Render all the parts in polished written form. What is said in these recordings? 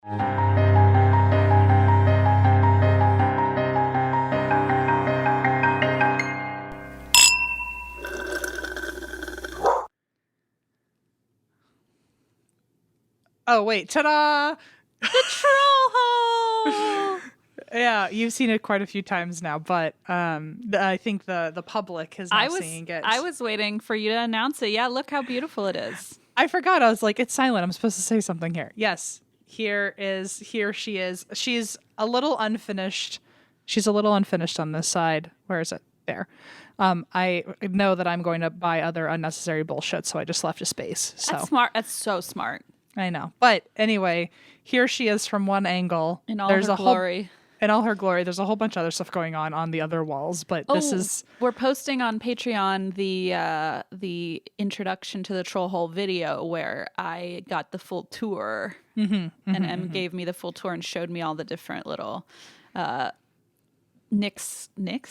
Oh, wait. Ta-da! The Trollhole! Yeah, you've seen it quite a few times now, but I think the public is now seeing it. I was waiting for you to announce it. Yeah, look how beautiful it is. I forgot. I was like, it's silent. I'm supposed to say something here. Yes, here she is. She's a little unfinished. She's a little unfinished on this side. Where is it? There. I know that I'm going to buy other unnecessary bullshit, so I just left a space. So. That's smart. That's so smart. I know. But anyway, here she is from one angle. In all her glory. In all her glory. There's a whole bunch of other stuff going on the other walls, but this is... We're posting on Patreon the introduction to the Trollhole video where I got the full tour. And Em gave me the full tour and showed me all the different little... Nooks and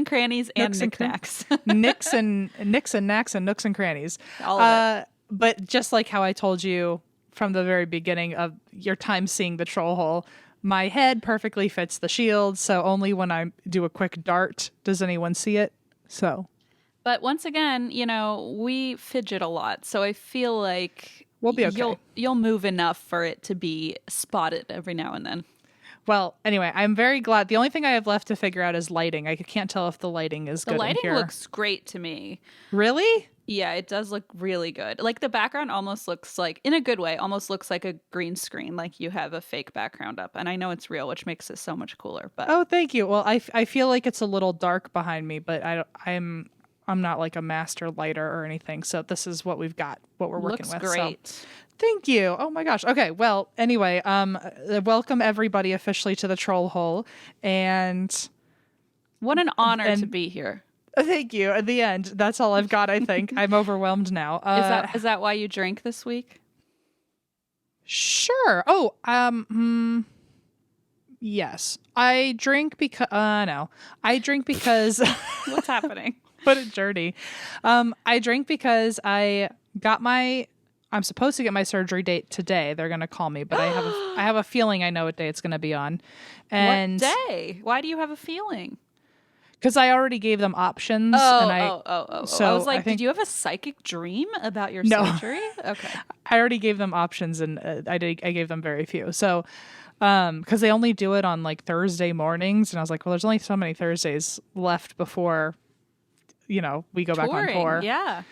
crannies and knickknacks. Nicks and knacks and nooks and crannies. All of it. But just like how I told you from the very beginning of your time seeing the Trollhole, my head perfectly fits the shield, so only when I do a quick dart does anyone see it. So, but once again, we fidget a lot, so I feel like we'll be okay. You'll move enough for it to be spotted every now and then. Well, anyway, I'm very glad. The only thing I have left to figure out is lighting. I can't tell if the lighting is good in here. The lighting looks great to me. Really? Yeah, it does look really good. Like the background almost looks like, in a good way, almost looks like a green screen, like you have a fake background up. And I know it's real, which makes it so much cooler. But oh, thank you. Well, I feel like it's a little dark behind me, but I'm not like a master lighter or anything. So this is what we've got, what we're working with. Looks great. So. Thank you. Oh my gosh. Okay. Well, anyway, welcome everybody officially to the Trollhole, and what an honor to be here. Thank you. At the end, that's all I've got. I think I'm overwhelmed now. Is that why you drank this week? Sure. Oh, yes. I drink because no, I drink because what's happening? What a journey. I drink because I'm supposed to get my surgery date today. They're going to call me, but I have a feeling I know what day it's going to be on. And what day? Why do you have a feeling? Because I already gave them options. So I was like, did you have a psychic dream about your surgery? Okay. I already gave them options, and I gave them very few. So, because they only do it on like Thursday mornings, and I was like, well, there's only so many Thursdays left before, we go back on tour. Yeah.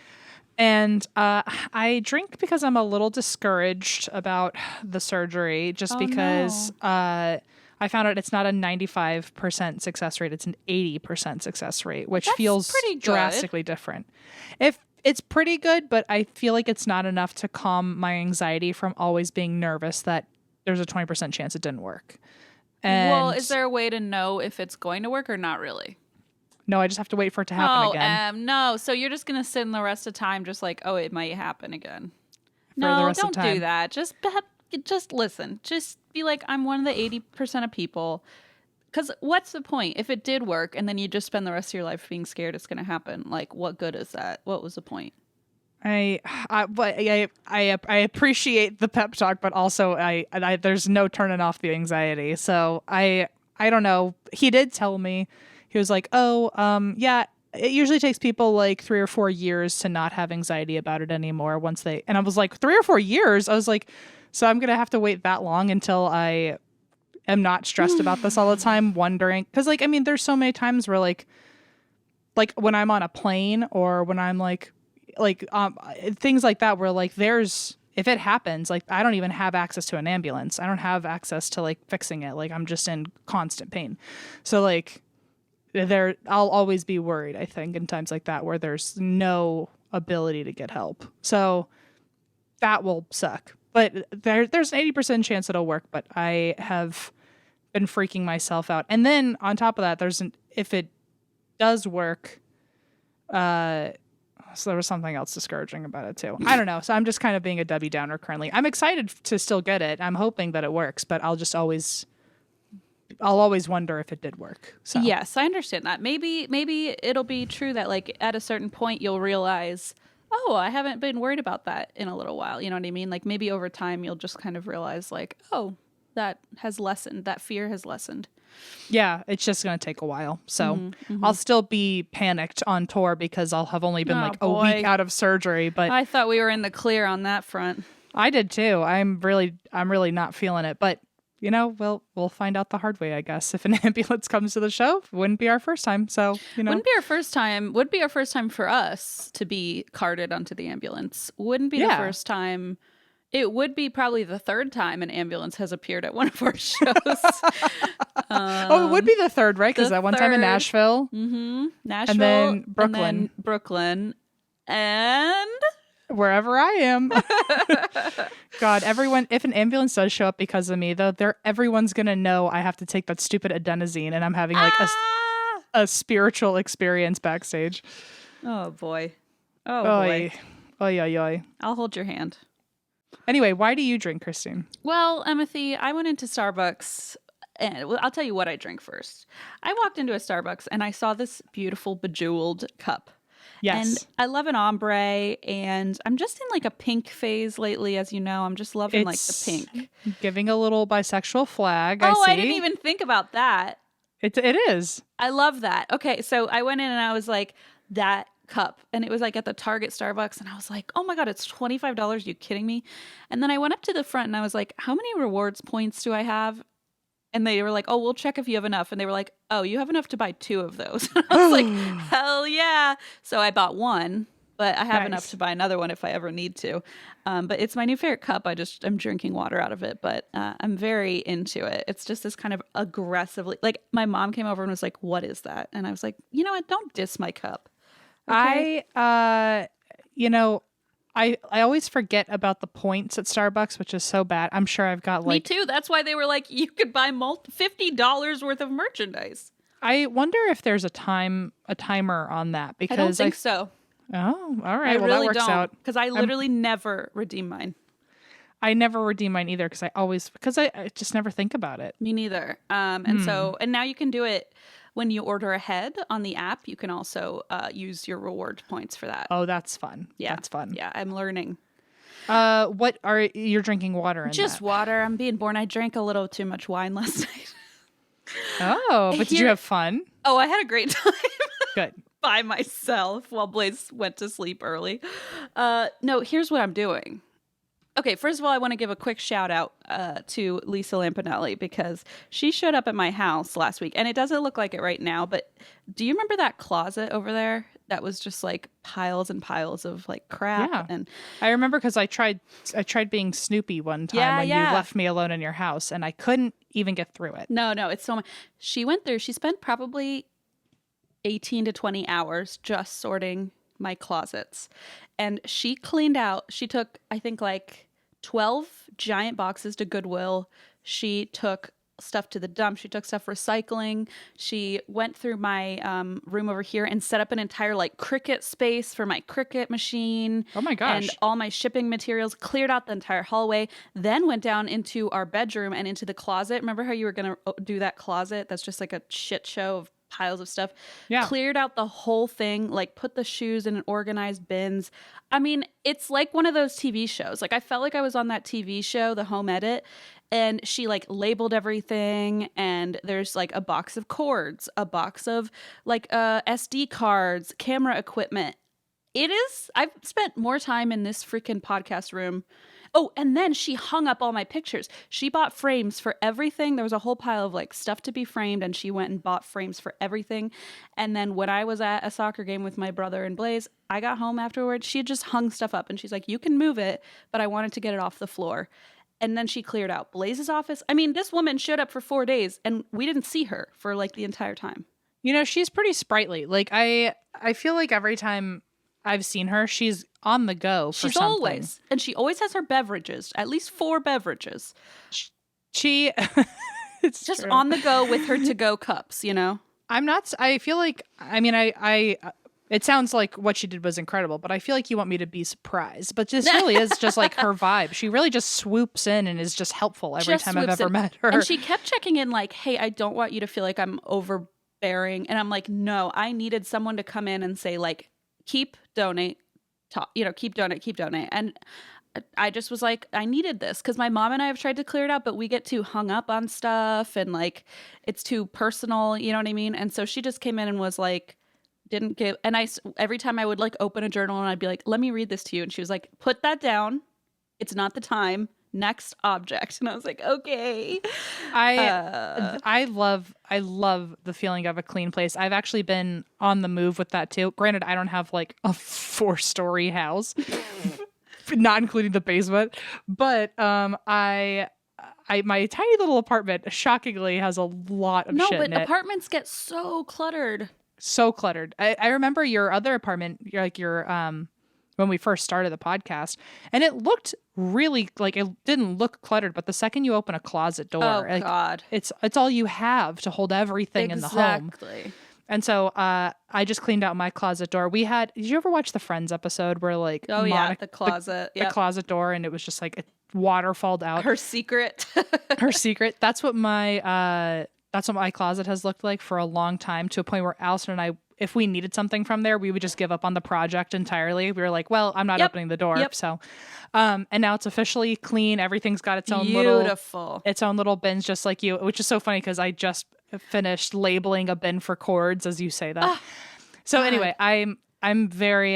And I drink because I'm a little discouraged about the surgery, just because I found out it's not a 95% success rate. It's an 80% success rate, which feels drastically different. It's pretty good, but I feel like it's not enough to calm my anxiety from always being nervous that there's a 20% chance it didn't work. Well, is there a way to know if it's going to work or not really? No, I just have to wait for it to happen again. No. So you're just going to sit in the rest of the time just like, oh, it might happen again. For the rest don't of time. Do that. Just listen. Just be like, I'm one of the 80% of people. Because what's the point? If it did work and then you just spend the rest of your life being scared it's going to happen, like, what good is that? What was the point? I appreciate the pep talk, but also I there's no turning off the anxiety. So I don't know. He did tell me, he was like, yeah, it usually takes people like 3 or 4 years to not have anxiety about it anymore and I was like, 3 or 4 years? I was like, so I'm going to have to wait that long until I am not stressed about this all the time, wondering. Because, there's so many times where, like when I'm on a plane or when I'm, things like that where, if it happens, I don't even have access to an ambulance. I don't have access to, fixing it. I'm just in constant pain. So, I'll always be worried, I think, in times like that where there's no ability to get help. So that will suck. But there's an 80% chance it'll work, but I have been freaking myself out. And then on top of that, if it does work, so there was something else discouraging about it too. I don't know. So I'm just kind of being a Debbie Downer currently. I'm excited to still get it. I'm hoping that it works, but I'll always wonder if it did work. So. Yes, I understand that. Maybe it'll be true that at a certain point you'll realize oh, I haven't been worried about that in a little while. You know what I mean? Like maybe over time you'll just kind of realize like, oh, that has lessened. That fear has lessened. Yeah, it's just going to take a while. So Mm-hmm. I'll still be panicked on tour because I'll have only been Oh, like a week out of surgery. But I thought we were in the clear on that front. I did too. I'm really not feeling it. But you know, we'll find out the hard way, I guess. If an ambulance comes to the show, it wouldn't be our first time. So you know, Wouldn't be our first time. Would be our first time for us to be carted onto the ambulance. Wouldn't be the first time. It would be probably the third time an ambulance has appeared at one of our shows. Oh, it would be the third, right? Because that one time in Nashville. Mm-hmm. Nashville. And then Brooklyn. And then Brooklyn. And wherever I am. God, everyone, if an ambulance does show up because of me, though, everyone's going to know I have to take that stupid adenosine and I'm having like a spiritual experience backstage. Oh, boy. Oh, boy. boy. Oy, oy, oy. I'll hold your hand. Anyway, why do you drink, Christine? Well, Timothy, I went into Starbucks, and I'll tell you what I drank first. I walked into a Starbucks, and I saw this beautiful bejeweled cup. Yes. And I love an ombre, and I'm just in like a pink phase lately, as you know. I'm just loving like the pink. Giving a little bisexual flag, I didn't even think about that. It is. I love that. Okay, so I went in and I was like, that cup, and it was like at the Target Starbucks, and I was like, oh my god, it's $25. Are you kidding me? And then I went up to the front and I was like, how many rewards points do I have? And they were like, oh, we'll check if you have enough. And they were like, oh, you have enough to buy 2 of those. I was like, hell yeah. So I bought one, but I have enough to buy another one if I ever need to. But it's my new favorite cup. I'm drinking water out of it, but I'm very into it. It's just this kind of aggressively, like my mom came over and was like, what is that? And I was like, you know what? Don't diss my cup. Okay. I always forget about the points at Starbucks, which is so bad. I'm sure I've got like... Me too. That's why they were like, you could buy $50 worth of merchandise. I wonder if there's a timer on that because I don't think so. Oh, all right. I really that works out. Because I literally never redeem mine. I never redeem mine either because I just never think about it. Me neither. And now you can do it when you order ahead on the app. You can also use your reward points for that. Oh, that's fun. Yeah. That's fun. Yeah, I'm learning. What are you're drinking water in Just that? water. I'm being born. I drank a little too much wine last night. Oh, but did you have fun? Oh, I had a great time. Good. By myself while Blaze went to sleep early. No, here's what I'm doing. Okay, first of all, I want to give a quick shout out to Lisa Lampanelli because she showed up at my house last week, and it doesn't look like it right now, but do you remember that closet over there that was just like piles and piles of like crap? Yeah. And I remember because I tried being Snoopy one time when you left me alone in your house, and I couldn't even get through it. No, it's so much. She went through, she spent probably 18 to 20 hours just sorting my closets. And she cleaned out, she took, I think, like 12 giant boxes to Goodwill. She took stuff to the dump. She took stuff recycling. She went through my room over here and set up an entire like Cricut space for my Cricut machine. Oh my gosh. And all my shipping materials, cleared out the entire hallway, then went down into our bedroom and into the closet. Remember how you were going to do that closet? That's just like a shit show of piles of stuff. Yeah. Cleared out the whole thing, like put the shoes in organized bins. I mean, it's like one of those TV shows. Like I felt like I was on that TV show, The Home Edit, and she like labeled everything, and there's like a box of cords, a box of like SD cards, camera equipment. I've spent more time in this freaking podcast room. Oh, and then she hung up all my pictures. She bought frames for everything. There was a whole pile of like stuff to be framed, and she went and bought frames for everything. And then when I was at a soccer game with my brother and Blaze, I got home afterwards. She had just hung stuff up, and she's like, you can move it, but I wanted to get it off the floor. And then she cleared out Blaze's office. I mean, this woman showed up for 4 days, and we didn't see her for like the entire time. You know, she's pretty sprightly. Like I feel like every time I've seen her, she's on the go for She's something. always, and she always has her beverages, at least 4 beverages. She it's just true. On the go with her to-go cups, you know? I feel like, I mean, I it sounds like what she did was incredible, but I feel like you want me to be surprised. But this really is just like her vibe. She really just swoops in and is just helpful every time I've ever met her. And she kept checking in like, hey, I don't want you to feel like I'm overbearing. And I'm like, no, I needed someone to come in and say like, keep, donate, keep doing it. And I just was like, I needed this because my mom and I have tried to clear it out, but we get too hung up on stuff and like it's too personal, you know what I mean? And so she just came in and was like, didn't give, and every time I would like open a journal and I'd be like, let me read this to you. And she was like, put that down. It's not the time. Next object. And I was like, okay. I love the feeling of a clean place. I've actually been on the move with that too. Granted, I don't have like a 4-story house. Not including the basement, but my tiny little apartment shockingly has a lot of shit in it. Apartments get so cluttered. I remember your other apartment, when we first started the podcast, and it looked really like, it didn't look cluttered, but the second you open a closet door, God, it's all you have to hold everything in the home. Exactly. And so I just cleaned out my closet door. Did you ever watch the Friends episode where like the closet, the closet door, and it was just like a waterfalled out. Her secret. Her secret. That's what my closet has looked like for a long time, to a point where Allison and I, if we needed something from there, we would just give up on the project entirely. We were like, well, I'm not opening the door. Yep. So, and now it's officially clean. Everything's got its own little bins, just like you, which is so funny because I just finished labeling a bin for cords as you say that. So anyway, I'm very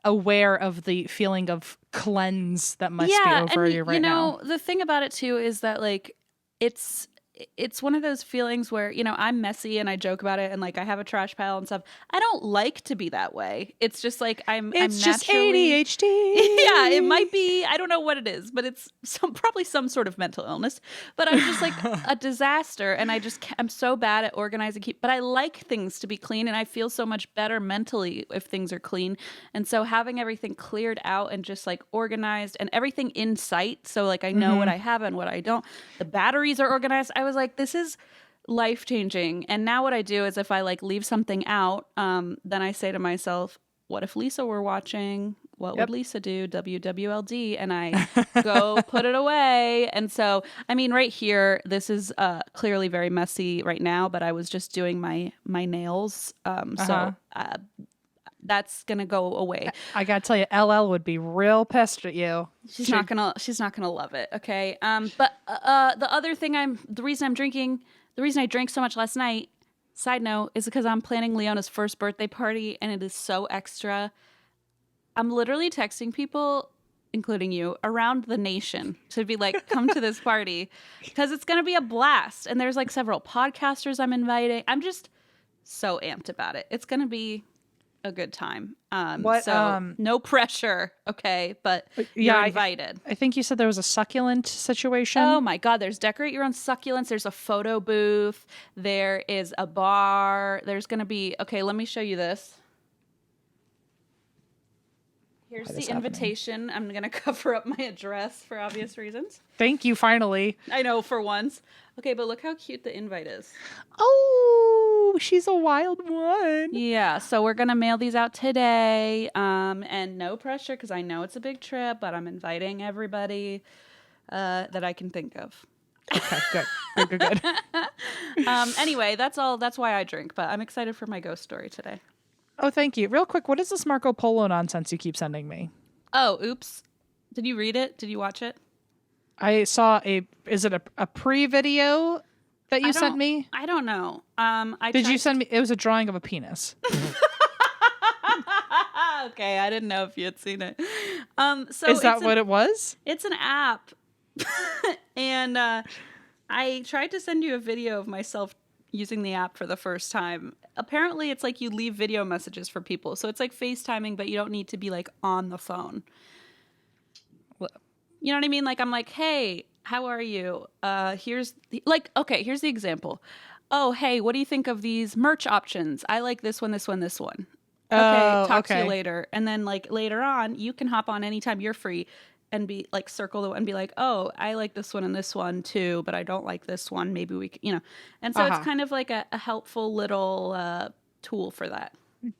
aware of the feeling of cleanse that must be over you right now. The thing about it too is that like it's one of those feelings where, I'm messy and I joke about it and like I have a trash pile and stuff. I don't like to be that way. It's just like I'm just naturally ADHD. Yeah, it might be. I don't know what it is, but it's probably some sort of mental illness. But I'm just like a disaster, and I'm so bad at organizing. But I like things to be clean, and I feel so much better mentally if things are clean. And so having everything cleared out and just like organized and everything in sight, so like I know what I have and what I don't. The batteries are organized. I was like, this is life-changing. And now what I do is if I like leave something out, then I say to myself, what if Lisa were watching? What would Lisa do? WWLD. And I go put it away. And so, I mean, right here, this is clearly very messy right now, but I was just doing my nails. So that's going to go away. I got to tell you, LL would be real pissed at you. She's not going to love it. Okay. But the reason I drank so much last night, side note, is because I'm planning Leona's first birthday party, and it is so extra. I'm literally texting people, including you, around the nation to be like, come to this party because it's going to be a blast. And there's like several podcasters I'm inviting. I'm just so amped about it. It's going to be a good time. No pressure. Okay. But you're invited. I think you said there was a succulent situation. Oh my God. There's decorate your own succulents. There's a photo booth. There is a bar. There's going to be, okay, let me show you this. Here's the invitation. I'm going to cover up my address for obvious reasons. Thank you, finally. I know, for once. Okay, but look how cute the invite is. Oh, she's a wild one. Yeah, so we're going to mail these out today. And no pressure because I know it's a big trip, but I'm inviting everybody that I can think of. Okay, good. Anyway, that's all. That's why I drink, but I'm excited for my ghost story today. Oh, thank you. Real quick, what is this Marco Polo nonsense you keep sending me? Oh, oops. Did you read it? Did you watch it? I saw is it a pre-video that you sent me? I don't know. Did you send me? It was a drawing of a penis. Okay, I didn't know if you had seen it. So is that what it was? It's an app. And I tried to send you a video of myself using the app for the first time. Apparently, it's like you leave video messages for people. So it's like FaceTiming, but you don't need to be like on the phone. You know what I mean? Like, I'm like, hey, how are you? Here's the example. Oh, hey, what do you think of these merch options? I like this one, this one, this one. Okay, talk to you later. And then like later on, you can hop on anytime you're free and be like and be like, oh, I like this one and this one too, but I don't like this one. Maybe we can, And so it's kind of like a helpful little tool for that.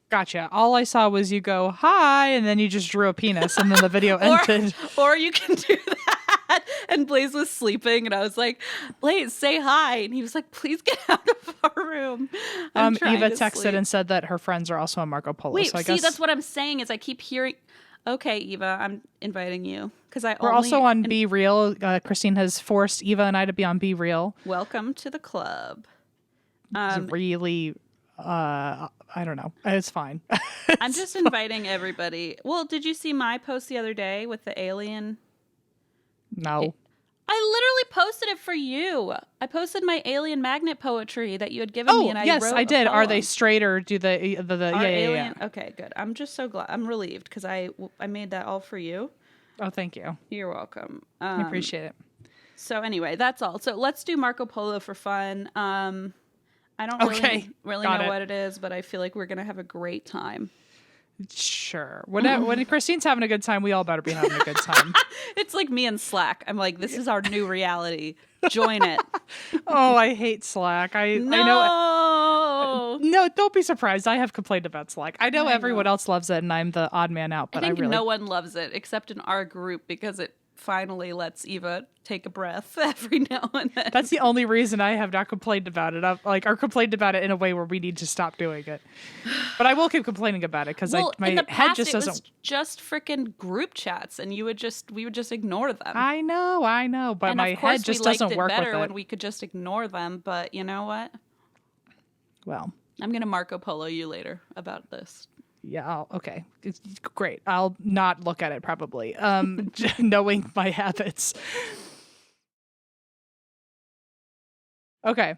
Gotcha. All I saw was you go, hi, and then you just drew a penis, and then the video ended. Or you can do that. And Blaze was sleeping, and I was like, Blaze, say hi. And he was like, please get out of our room. Eva texted and said that her friends are also on Marco Polo. Wait, so I guess... that's what I'm saying is I keep hearing... Okay, Eva, I'm inviting you because We're also on BeReal. Christine has forced Eva and I to be on BeReal. Welcome to the club. It's really, I don't know. It's fine. I'm just inviting everybody. Well, did you see my post the other day with the alien? No. I literally posted it for you. I posted my alien magnet poetry that you had given me, and I yes, wrote I did. a Are they poem. straight or do the Our yeah. Okay, good. I'm just so glad. I'm relieved because I made that all for you. Oh, thank you. You're welcome. I appreciate it. So anyway, that's all. So let's do Marco Polo for fun. I don't really know what it is, but I feel like we're gonna have a great time. Sure. When Christine's having a good time, we all better be having a good time. It's like me and Slack. I'm like, this is our new reality. Join it. Oh, I hate Slack. I know. No, don't be surprised. I have complained about Slack. I know everyone else loves it, and I'm the odd man out. But I think no one loves it except in our group because it finally lets Eva take a breath every now and then. That's the only reason I have not complained about it. Or complained about it in a way where we need to stop doing it. But I will keep complaining about it because my head just doesn't. It was just freaking group chats, and we would just ignore them. I know, but my head just doesn't work with it. Better when we could just ignore them. But you know what? Well, I'm gonna Marco Polo you later about this. Yeah, okay. It's great. I'll not look at it probably. Knowing my habits. Okay.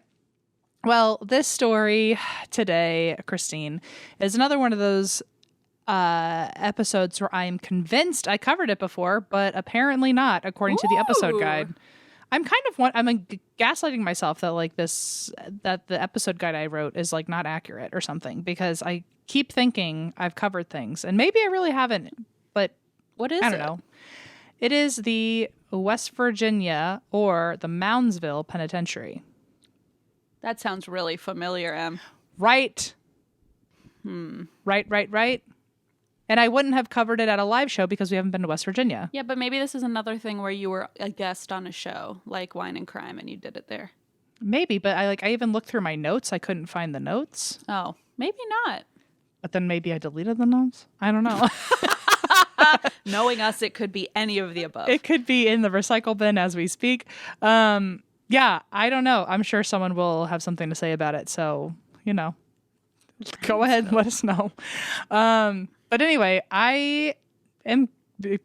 Well, this story today, Christine, is another one of those episodes where I'm convinced I covered it before, but apparently not, according to the episode guide. I'm gaslighting myself that the episode guide I wrote is like not accurate or something, because I keep thinking I've covered things and maybe I really haven't, but what is it? I don't know. It is the West Virginia or the Moundsville Penitentiary. That sounds really familiar, Em. Right. Right. And I wouldn't have covered it at a live show because we haven't been to West Virginia. Yeah, but maybe this is another thing where you were a guest on a show like Wine and Crime and you did it there. Maybe, but I even looked through my notes. I couldn't find the notes. Oh, maybe not. But then maybe I deleted the notes. I don't know. Knowing us, it could be any of the above. It could be in the recycle bin as we speak. Yeah, I don't know. I'm sure someone will have something to say about it. So, go ahead and let us know. But anyway, I am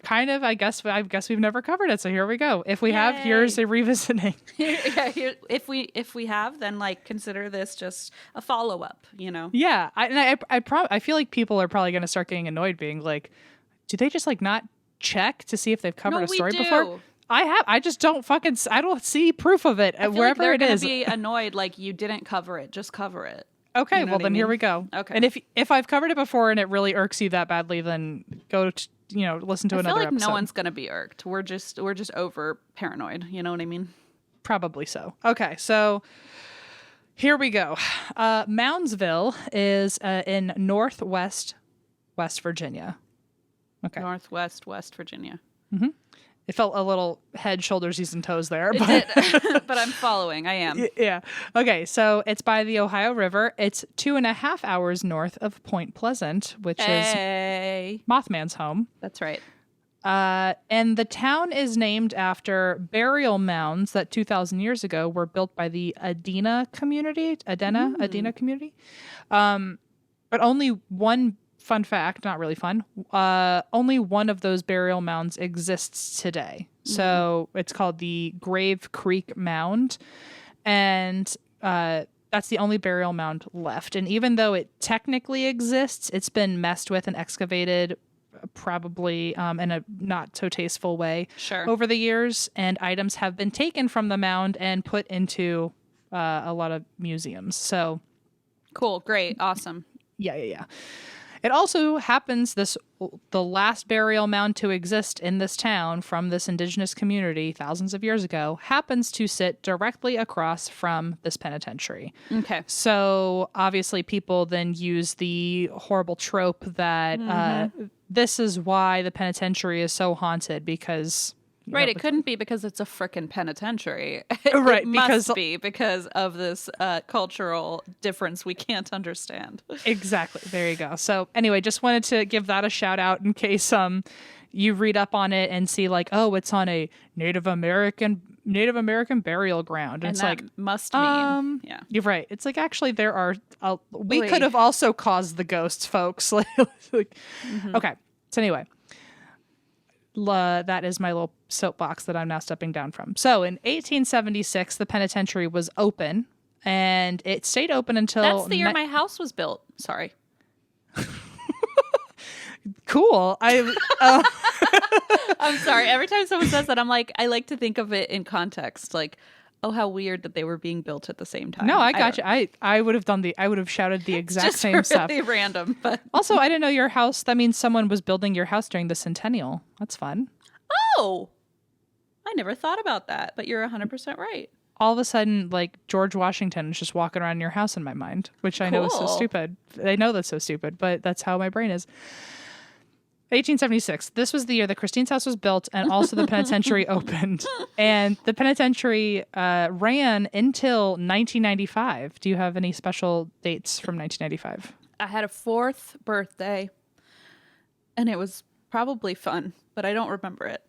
kind of, I guess we've never covered it. So here we go. If we have, here's a revisiting. If we have, then consider this just a follow-up, Yeah. I feel like people are probably going to start getting annoyed being like, do they just not check to see if they've covered a story before? I just don't I don't see proof of it wherever it is. They're going to be annoyed you didn't cover it. Just cover it. Okay, well then here we go. Okay. And if I've covered it before and it really irks you that badly, then go to, listen to another episode. No one's going to be irked. We're just over paranoid. You know what I mean? Probably so. Okay, so here we go. Moundsville is in northwest West Virginia. Okay. Northwest West Virginia. Mm-hmm. It felt a little head, shoulders, knees, and toes there. It did. But I'm following. I am. Yeah. Okay, so it's by the Ohio River. It's 2.5 hours north of Point Pleasant, which is Mothman's home. That's right. And the town is named after burial mounds that 2,000 years ago were built by the Adena community. Adena community. But only one fun fact, not really fun, only one of those burial mounds exists today. So it's called the Grave Creek Mound. And that's the only burial mound left. And even though it technically exists, it's been messed with and excavated probably in a not so tasteful way over the years. And items have been taken from the mound and put into a lot of museums. So cool. Great. Awesome. Yeah. It also happens the last burial mound to exist in this town from this indigenous community thousands of years ago happens to sit directly across from this penitentiary. Okay. So obviously people then use the horrible trope that this is why the penitentiary is so haunted, because Right, it couldn't be because it's a frickin' penitentiary. Right, It must be because of this cultural difference we can't understand. Exactly. There you go. So anyway, just wanted to give that a shout out in case you read up on it and see like, oh, it's on a Native American burial ground. And it's that like must mean yeah. You're right. It's like actually there are we could have also caused the ghosts, folks. Like, Okay. So anyway, that is my little soapbox that I'm now stepping down from. So in 1876, the penitentiary was open, and it stayed open until... That's the year my house was built. Sorry. Cool. I'm sorry. Every time someone says that, I'm like, I like to think of it in context. Like, oh, how weird that they were being built at the same time. No, I got you. I would have I would have shouted the exact same really stuff. Random, but also, I didn't know your house. That means someone was building your house during the centennial. That's fun. Oh, I never thought about that, but you're 100% right. All of a sudden, like George Washington is just walking around your house in my mind, which I know is so stupid. I know that's so stupid, but that's how my brain is. 1876. This was the year that Christine's house was built and also the penitentiary opened. And the penitentiary ran until 1995. Do you have any special dates from 1995? I had a 4th birthday, and it was probably fun, but I don't remember it.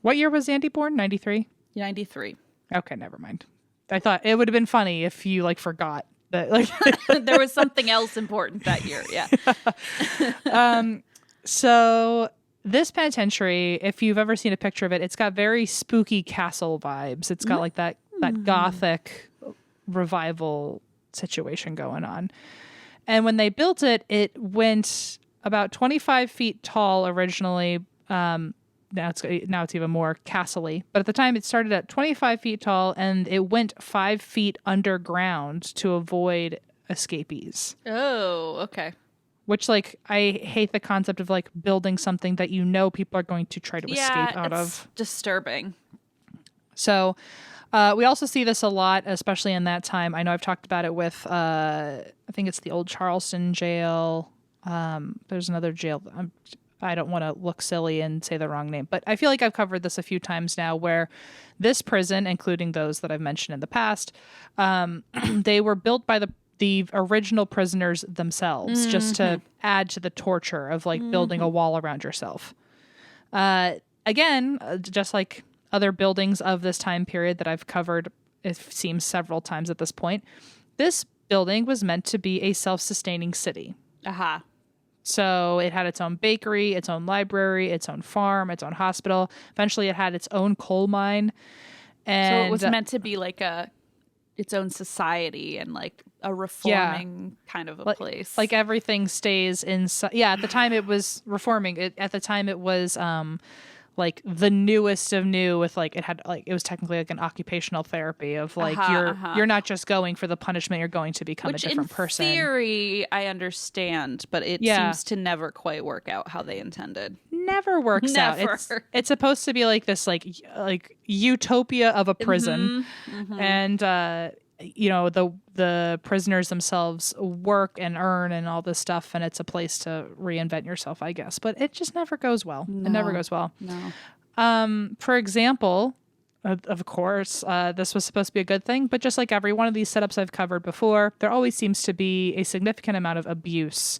What year was Andy born? 93? 93. Okay, never mind. I thought it would have been funny if you like forgot that like there was something else important that year. Yeah. So this penitentiary, if you've ever seen a picture of it, it's got very spooky castle vibes. It's got like that gothic revival situation going on. And when they built it, it went about 25 feet tall originally. Now it's even more castle-y. But at the time, it started at 25 feet tall, and it went 5 feet underground to avoid escapees. Oh, okay. Which, like, I hate the concept of, like, building something that you know people are going to try to escape out of. Disturbing. So, we also see this a lot, especially in that time. I know I've talked about it with, I think it's the old Charleston jail. There's another jail. I don't want to look silly and say the wrong name, but I feel like I've covered this a few times now where this prison, including those that I've mentioned in the past, they were built by the original prisoners themselves, just to add to the torture of like building a wall around yourself. Again, just like other buildings of this time period that I've covered, it seems several times at this point, this building was meant to be a self-sustaining city. Aha. So it had its own bakery, its own library, its own farm, its own hospital. Eventually it had its own coal mine. And so it was meant to be like its own society and like a reforming kind of a place. Like everything stays inside. Yeah, at the time it was reforming. At the time it was like the newest of new with like it was technically like an occupational therapy of like you're not just going for the punishment, you're going to become a different person. In theory, I understand, but it seems to never quite work out how they intended. Never works out. It's supposed to be like this like utopia of a prison. And you know, the prisoners themselves work and earn and all this stuff, and it's a place to reinvent yourself, I guess. But it just never goes well. No, it never goes well. No. For example, of course, this was supposed to be a good thing, but just like every one of these setups I've covered before, there always seems to be a significant amount of abuse,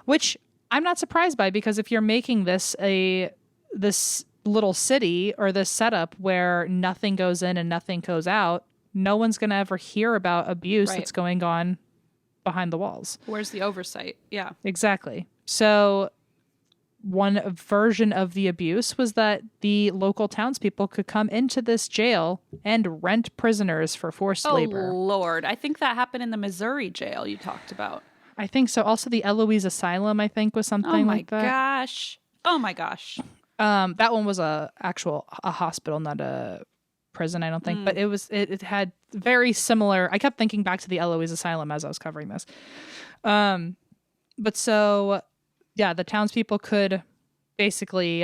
which I'm not surprised by, because if you're making this little city or this setup where nothing goes in and nothing goes out, no one's going to ever hear about abuse that's going on behind the walls. Where's the oversight? Yeah. Exactly. So one version of the abuse was that the local townspeople could come into this jail and rent prisoners for forced labor. Oh, Lord. I think that happened in the Missouri jail you talked about. I think so. Also, the Eloise Asylum, I think, was something like that. Oh, my gosh. That one was a hospital, not a prison, I don't think, but it had very similar. I kept thinking back to the Eloise Asylum as I was covering this. But so, yeah, the townspeople could basically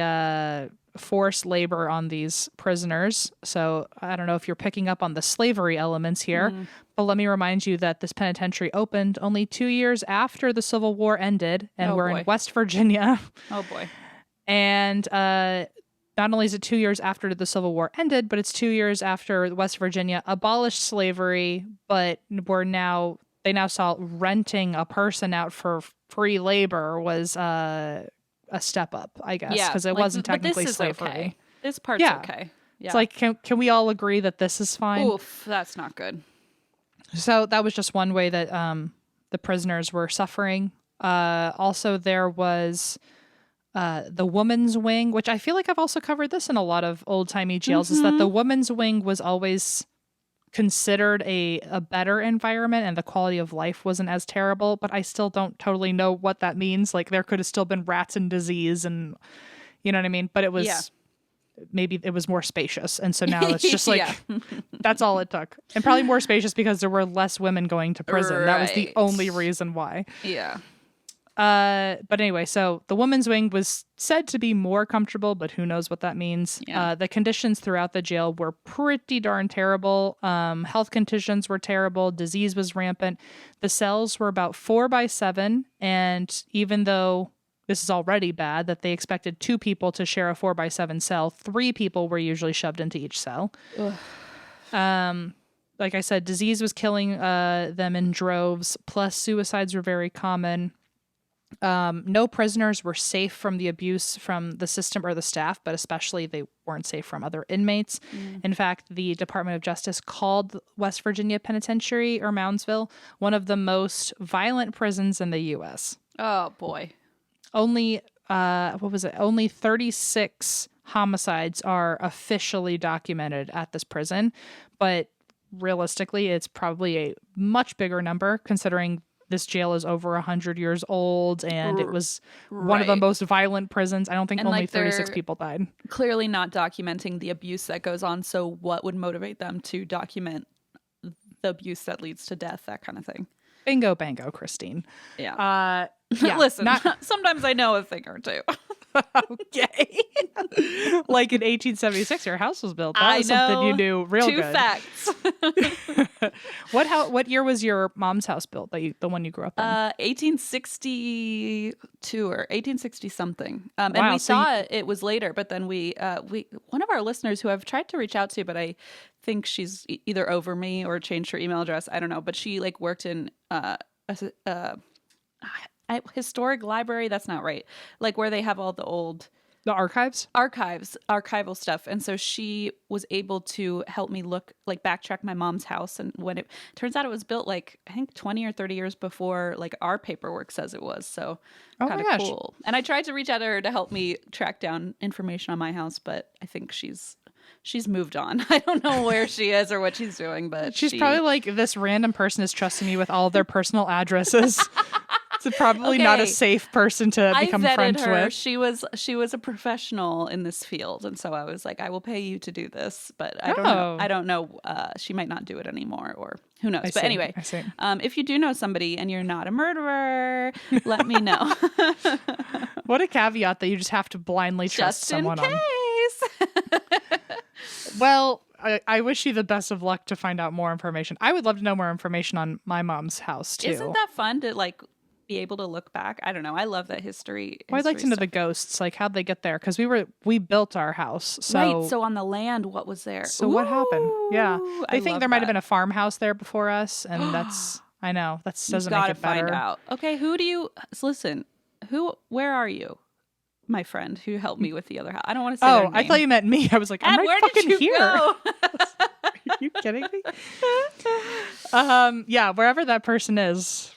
force labor on these prisoners. So I don't know if you're picking up on the slavery elements here, but let me remind you that this penitentiary opened only 2 years after the Civil War ended, and we're in West Virginia. Oh boy. And not only is it 2 years after the Civil War ended, but it's 2 years after West Virginia abolished slavery, but they now saw renting a person out for free labor was a step up, I guess, because it wasn't technically slavery. Okay. This part's okay. Yeah. It's like, can we all agree that this is fine? Oof, that's not good. So that was just one way that the prisoners were suffering. Also, there was the woman's wing, which I feel like I've also covered this in a lot of old-timey jails, is that the woman's wing was always considered a better environment and the quality of life wasn't as terrible, but I still don't totally know what that means. Like, there could have still been rats and disease and, you know what I mean? But it was, maybe it was more spacious. And so now it's just like, that's all it took. And probably more spacious because there were less women going to prison. Right. That was the only reason why. Yeah. But anyway, so the woman's wing was said to be more comfortable, but who knows what that means. Yeah. The conditions throughout the jail were pretty darn terrible. Health conditions were terrible. Disease was rampant. The cells were about 4x7. And even though this is already bad, that they expected 2 people to share a 4x7 cell, 3 people were usually shoved into each cell. Like I said, disease was killing them in droves. Plus suicides were very common. No prisoners were safe from the abuse from the system or the staff, but especially they weren't safe from other inmates. In fact, the Department of Justice called West Virginia Penitentiary, or Moundsville, one of the most violent prisons in the U.S. Oh, boy. Only, Only 36 homicides are officially documented at this prison, but realistically, it's probably a much bigger number considering this jail is over 100 years old and it was one of the most violent prisons. I don't think only 36 people died. Clearly not documenting the abuse that goes on. So what would motivate them to document the abuse that leads to death, that kind of thing? Bingo, bango, Christine. Yeah. Listen, sometimes I know a thing or two. Okay. Like in 1876, your house was built. That was something you knew real good. 2 facts. What year was your mom's house built? The one you grew up in? 1862 or 1860 something. And wow, we thought it was later, but then we one of our listeners who I've tried to reach out to, but I think she's either over me or changed her email address. I don't know, but she like worked in historic library. That's not right. Like where they have all the old archival stuff. And so she was able to help me backtrack my mom's house. And when it turns out it was built like, I think 20 or 30 years before like our paperwork says it was. So kind of cool. And I tried to reach out to her to help me track down information on my house, but I think she's moved on. I don't know where she is or what she's doing, but she's probably like, this random person is trusting me with all their personal addresses. It's probably not a safe person to become friends with. She was a professional in this field, and so I was like, I will pay you to do this, but I don't know. She might not do it anymore, or who knows. But anyway, if you do know somebody and you're not a murderer, let me know. What a caveat that you just have to blindly trust someone on. Well, I wish you the best of luck to find out more information. I would love to know more information on my mom's house too. Isn't that fun to like be able to look back? I don't know. I love that history. Well, I'd like to know the ghosts, like how'd they get there? Because we built our house. So right. So on the land, what was there? So what happened? Yeah, they think there might have been a farmhouse there before us, and that's I know that doesn't make it better. Find out. Okay, listen? Where are you? My friend who helped me with the other house. I don't want to say their name. I thought you meant me. I was like, I'm right fucking here. Are you kidding me? Yeah, wherever that person is.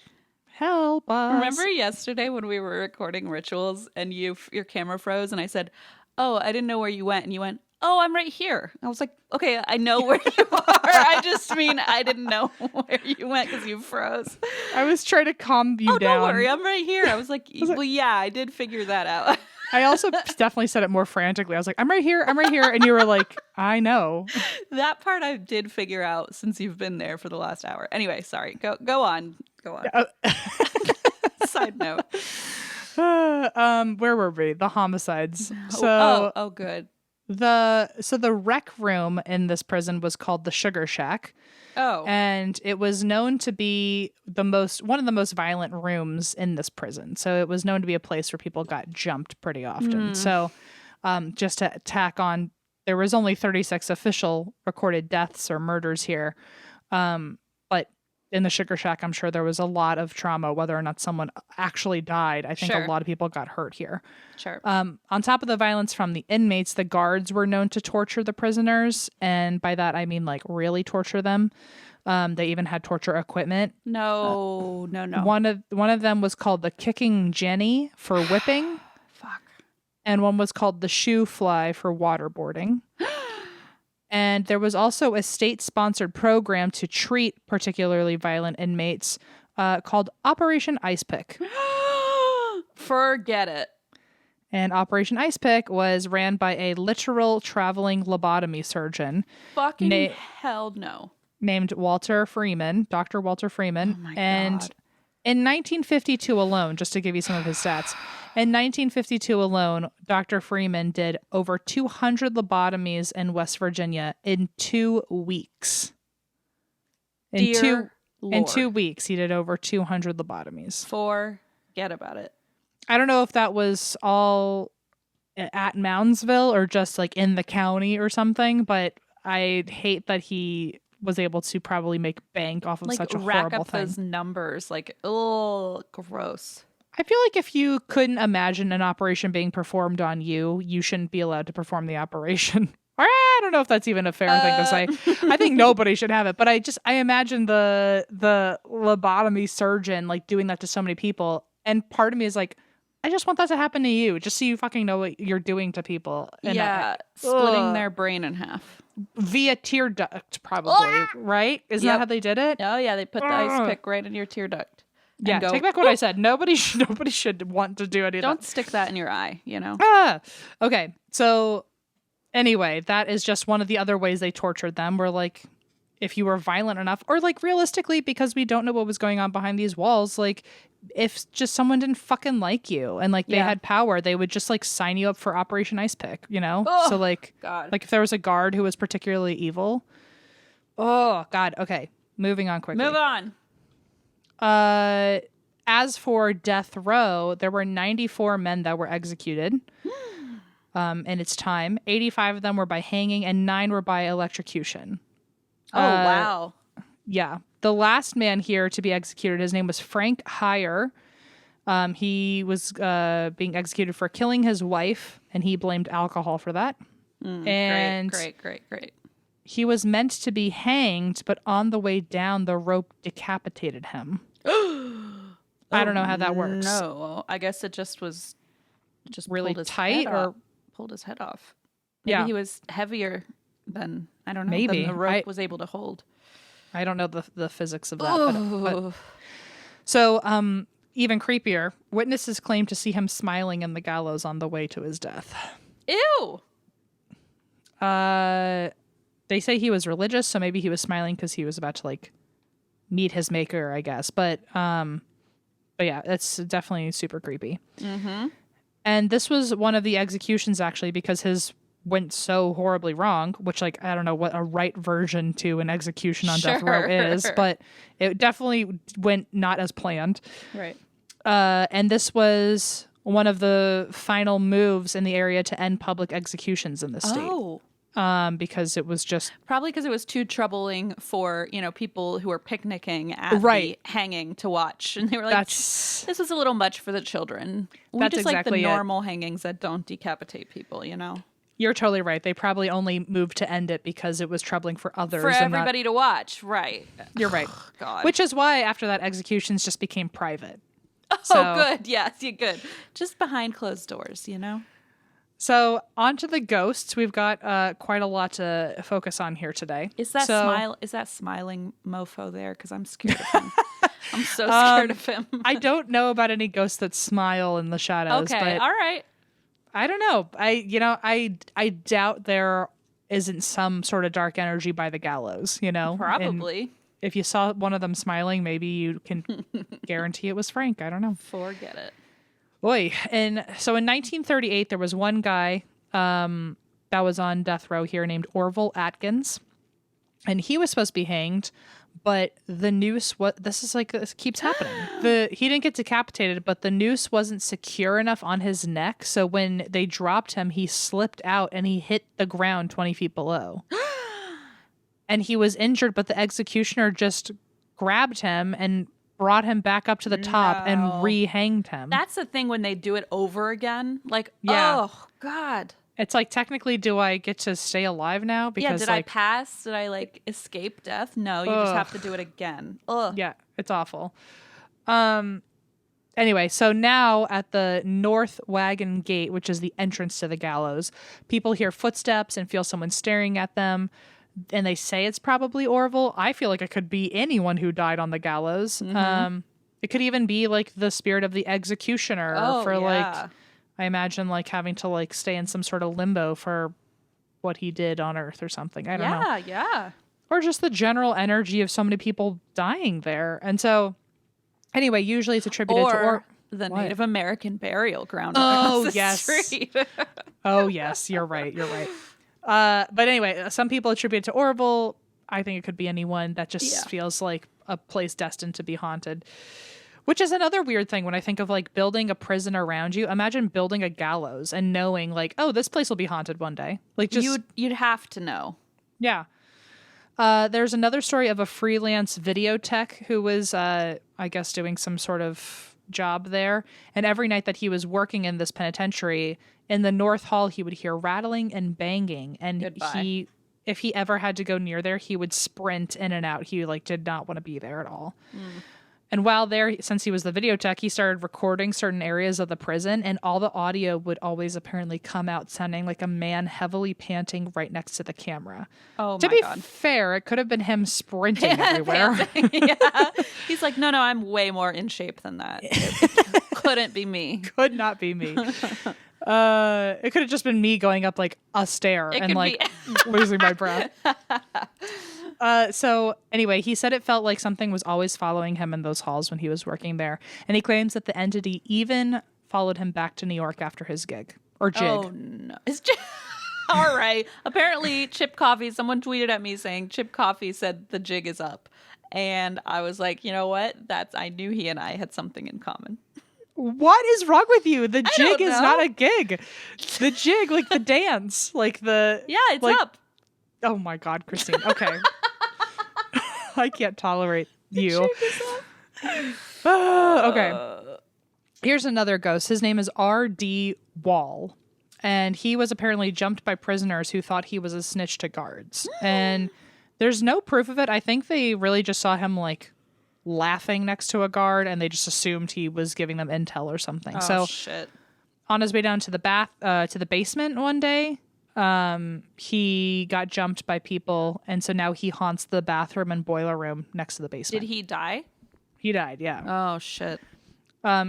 Help us. Remember yesterday when we were recording rituals and your camera froze and I said, oh, I didn't know where you went. And you went, oh, I'm right here. I was like, okay, I know where you are. I just mean I didn't know where you went because you froze. I was trying to calm you down. Don't worry, I'm right here. I was like, well, yeah, I did figure that out. I also definitely said it more frantically. I was like, I'm right here. And you were like, I know. That part I did figure out since you've been there for the last hour. Anyway, sorry. Go on. Side note. Where were we? The homicides. So good. The rec room in this prison was called the Sugar Shack. Oh. And it was known to be one of the most violent rooms in this prison. So it was known to be a place where people got jumped pretty often. So just to tack on, there was only 36 official recorded deaths or murders here. But in the Sugar Shack, I'm sure there was a lot of trauma, whether or not someone actually died. I think a lot of people got hurt here. Sure. On top of the violence from the inmates, the guards were known to torture the prisoners. And by that, I mean like really torture them. They even had torture equipment. No. One of them was called the kicking Jenny for whipping. Fuck. And one was called the shoe fly for waterboarding. And there was also a state-sponsored program to treat particularly violent inmates called Operation Ice Pick. Forget it. And Operation Ice Pick was ran by a literal traveling lobotomy surgeon. Fucking hell no. Named Walter Freeman, Dr. Walter Freeman. Oh my and God. in 1952 alone, just to give you some of his stats, in 1952 alone, Dr. Freeman did over 200 lobotomies in West Virginia in 2 weeks. In 2 weeks, he did over 200 lobotomies. Forget about it. I don't know if that was all at Moundsville or just like in the county or something, but I hate that he was able to probably make bank off of Like such a rack horrible up thing. those numbers. Like, oh, gross. I feel like if you couldn't imagine an operation being performed on you, you shouldn't be allowed to perform the operation. I don't know if that's even a fair thing to say. I think nobody should have it, but I imagine the lobotomy surgeon like doing that to so many people, and part of me is like, I just want that to happen to you, just so you fucking know what you're doing to people. And splitting their brain in half via tear duct, probably, right? Isn't that how they did it? Oh yeah, they put the ice pick right in your tear duct. Yeah, go, take back what I said. Nobody should want to do any of that. Don't stick that in your eye, you know? Okay. So anyway, that is just one of the other ways they tortured them. Where like, if you were violent enough, or like realistically, because we don't know what was going on behind these walls, like if just someone didn't fucking like you and like they had power, they would just like sign you up for Operation Ice Pick, you know? Oh, so like, God. Like if there was a guard who was particularly evil. Oh God. Okay. Moving on quickly. Move on. As for death row, there were 94 men that were executed in its time. 85 of them were by hanging and 9 were by electrocution. Oh, wow. Yeah. The last man here to be executed, his name was Frank Heyer. He was being executed for killing his wife, and he blamed alcohol for that. And Great. he was meant to be hanged, but on the way down, the rope decapitated him. I don't know how that works. No, I guess it just was really tight, or pulled his head off. Maybe he was heavier than, I don't know, than the rope was able to hold. I don't know the physics of that. But. So, even creepier, witnesses claim to see him smiling in the gallows on the way to his death. Ew. They say he was religious, so maybe he was smiling because he was about to like meet his maker, I guess. But yeah, it's definitely super creepy. Mm-hmm. And this was one of the executions actually, because his went so horribly wrong, which like, I don't know what a right version to an execution on death row is, but it definitely went not as planned. Right. And this was one of the final moves in the area to end public executions in the state. Oh. Because it was just probably because it was too troubling for, you know, people who were picnicking at the hanging to watch, and they were like, "This is a little much for the children." We just like the normal hangings that don't decapitate people, you know. You're totally right. They probably only moved to end it because it was troubling for others, for everybody to watch. Right. You're right. God. Which is why after that, executions just became private. Oh, good. Yes, you good. Just behind closed doors, you know. So on to the ghosts. We've got quite a lot to focus on here today. Is that smiling mofo there? Because I'm scared of him. I'm so scared of him. I don't know about any ghosts that smile in the shadows. Okay, but all right. I don't know. I doubt there isn't some sort of dark energy by the gallows. You know, probably. And if you saw one of them smiling, maybe you can guarantee it was Frank. I don't know. Forget it. Boy, and so in 1938, there was one guy that was on death row here named Orville Atkins. and he was supposed to be hanged, but the noose, this keeps happening. He didn't get decapitated, but the noose wasn't secure enough on his neck. So when they dropped him, he slipped out and he hit the ground 20 feet below. And he was injured, but the executioner just grabbed him and brought him back up to the top and rehanged him. That's the thing when they do it over again. Like, Yeah. oh, God. It's like, technically, do I get to stay alive now? Because, did I pass? Did I, like, escape death? No, you just have to do it again. Ugh. Yeah, it's awful. Anyway, so now at the North Wagon Gate, which is the entrance to the gallows, people hear footsteps and feel someone staring at them. And they say it's probably Orville. I feel like it could be anyone who died on the gallows. Mm-hmm. It could even be like the spirit of the executioner like, I imagine like having to like stay in some sort of limbo for what he did on Earth or something. I don't know. Yeah. Or just the general energy of so many people dying there. And so anyway, usually it's attributed to the Native American burial ground. Oh, yes. Street. Oh, yes. You're right. But anyway, some people attribute it to Orville. I think it could be anyone. That just feels like a place destined to be haunted. Which is another weird thing when I think of like building a prison around you. Imagine building a gallows and knowing like, oh, this place will be haunted one day. Like just you'd have to know. Yeah. There's another story of a freelance video tech who was, I guess, doing some sort of job there. And every night that he was working in this penitentiary, in the North Hall, he would hear rattling and banging. And if he ever had to go near there, he would sprint in and out. He like did not want to be there at all. And while there, since he was the video tech, he started recording certain areas of the prison, and all the audio would always apparently come out sounding like a man heavily panting right next to the camera. Oh, to my God. To be fair, it could have been him sprinting everywhere. Yeah. He's like, no, I'm way more in shape than that. It couldn't be me. Could not be me. It could have just been me going up like a stair and like losing my breath. So anyway, he said it felt like something was always following him in those halls when he was working there. And he claims that the entity even followed him back to New York after his gig or jig. Oh, no. All right. Apparently, Chip Coffee, someone tweeted at me saying Chip Coffee said the jig is up. And I was like, you know what? I knew he and I had something in common. What is wrong with you? The jig is not a gig. The jig, like the dance, like the... Yeah, it's like, up. Oh my God, Christine. Okay. I can't tolerate you. Okay. Here's another ghost. His name is R.D. Wall. And he was apparently jumped by prisoners who thought he was a snitch to guards. And there's no proof of it. I think they really just saw him like laughing next to a guard and they just assumed he was giving them intel or something. Shit. On his way down to the basement one day, he got jumped by people, and so now he haunts the bathroom and boiler room next to the basement. Did he die? He died, yeah. Oh, shit.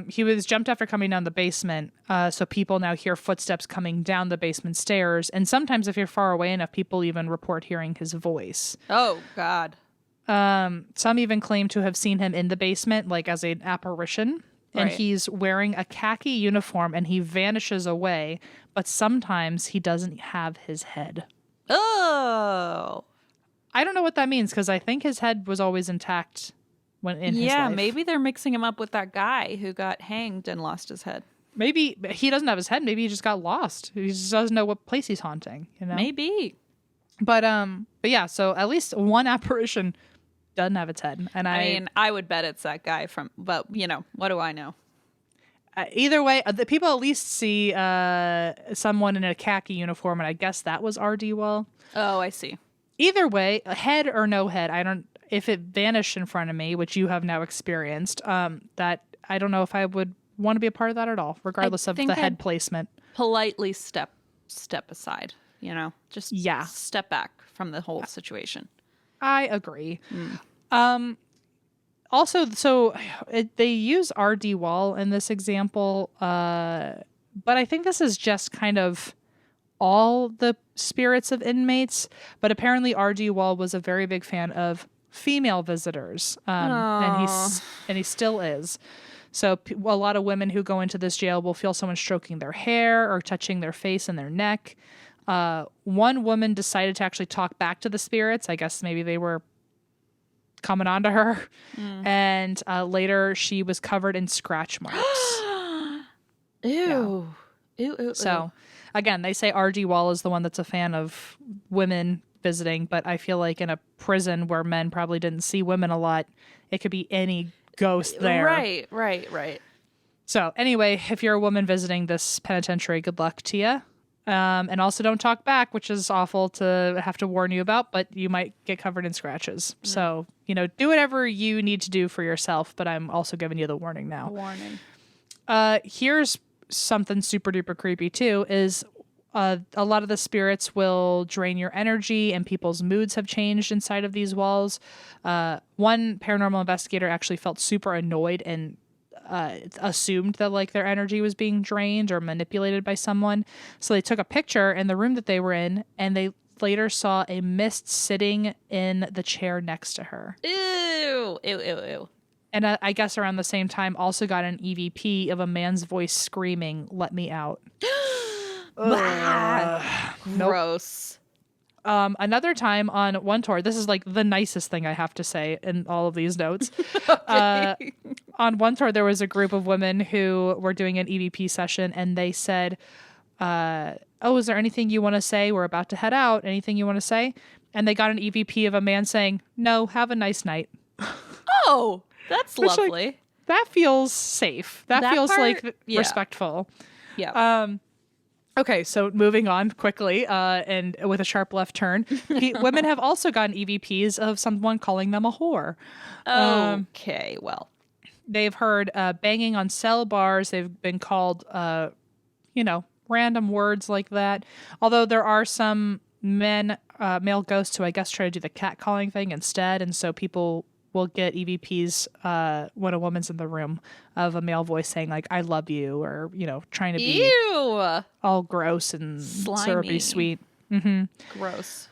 He was jumped after coming down the basement, so people now hear footsteps coming down the basement stairs, and sometimes if you're far away enough, people even report hearing his voice. Oh, God. Some even claim to have seen him in the basement, like as an apparition. And he's wearing a khaki uniform and he vanishes away, but sometimes he doesn't have his head. Oh. I don't know what that means because I think his head was always intact when in his life. Yeah, maybe they're mixing him up with that guy who got hanged and lost his head. Maybe he doesn't have his head. Maybe he just got lost. He just doesn't know what place he's haunting, you know? Maybe. But yeah, so at least one apparition doesn't have its head. And I mean, I would bet it's that guy but you know, what do I know? Either way, the people at least see someone in a khaki uniform, and I guess that was R.D. Wall. Oh, I see. Either way, head or no head, if it vanished in front of me, which you have now experienced, that I don't know if I would want to be a part of that at all, regardless of the head placement. Politely step aside, you know, just step back from the whole situation. I agree. Also, they use R.D. Wall in this example, but I think this is just kind of all the spirits of inmates. But apparently R.D. Wall was a very big fan of female visitors, and he still is. So a lot of women who go into this jail will feel someone stroking their hair or touching their face and their neck. One woman decided to actually talk back to the spirits. I guess maybe they were coming on to her. And later she was covered in scratch marks. Ew. Yeah. Ew. So, again, they say R.G. Wall is the one that's a fan of women visiting, but I feel like in a prison where men probably didn't see women a lot, it could be any ghost there. Right. So, anyway, if you're a woman visiting this penitentiary, good luck to you. And also don't talk back, which is awful to have to warn you about, but you might get covered in scratches. So, do whatever you need to do for yourself, but I'm also giving you the warning now. Warning. Here's something super duper creepy too, is a lot of the spirits will drain your energy and people's moods have changed inside of these walls. One paranormal investigator actually felt super annoyed and assumed that like their energy was being drained or manipulated by someone. So they took a picture in the room that they were in, and they later saw a mist sitting in the chair next to her. Ew. And I guess around the same time also got an EVP of a man's voice screaming, "Let me out." Gross. Another time on one tour, this is like the nicest thing I have to say in all of these notes. On one tour, there was a group of women who were doing an EVP session, and they said, is there anything you want to say? We're about to head out. Anything you want to say? And they got an EVP of a man saying, "No, have a nice night." Oh, that's lovely. Like, that feels safe. That feels part, like yeah. respectful. Yeah. Okay, so moving on quickly, and with a sharp left turn, women have also gotten EVPs of someone calling them a whore. Okay, well. They've heard banging on cell bars. They've been called, random words like that. Although there are some male ghosts who I guess try to do the catcalling thing instead, and so people will get EVPs when a woman's in the room of a male voice saying like "I love you" or trying to be all gross and slimy, syrupy sweet. Gross.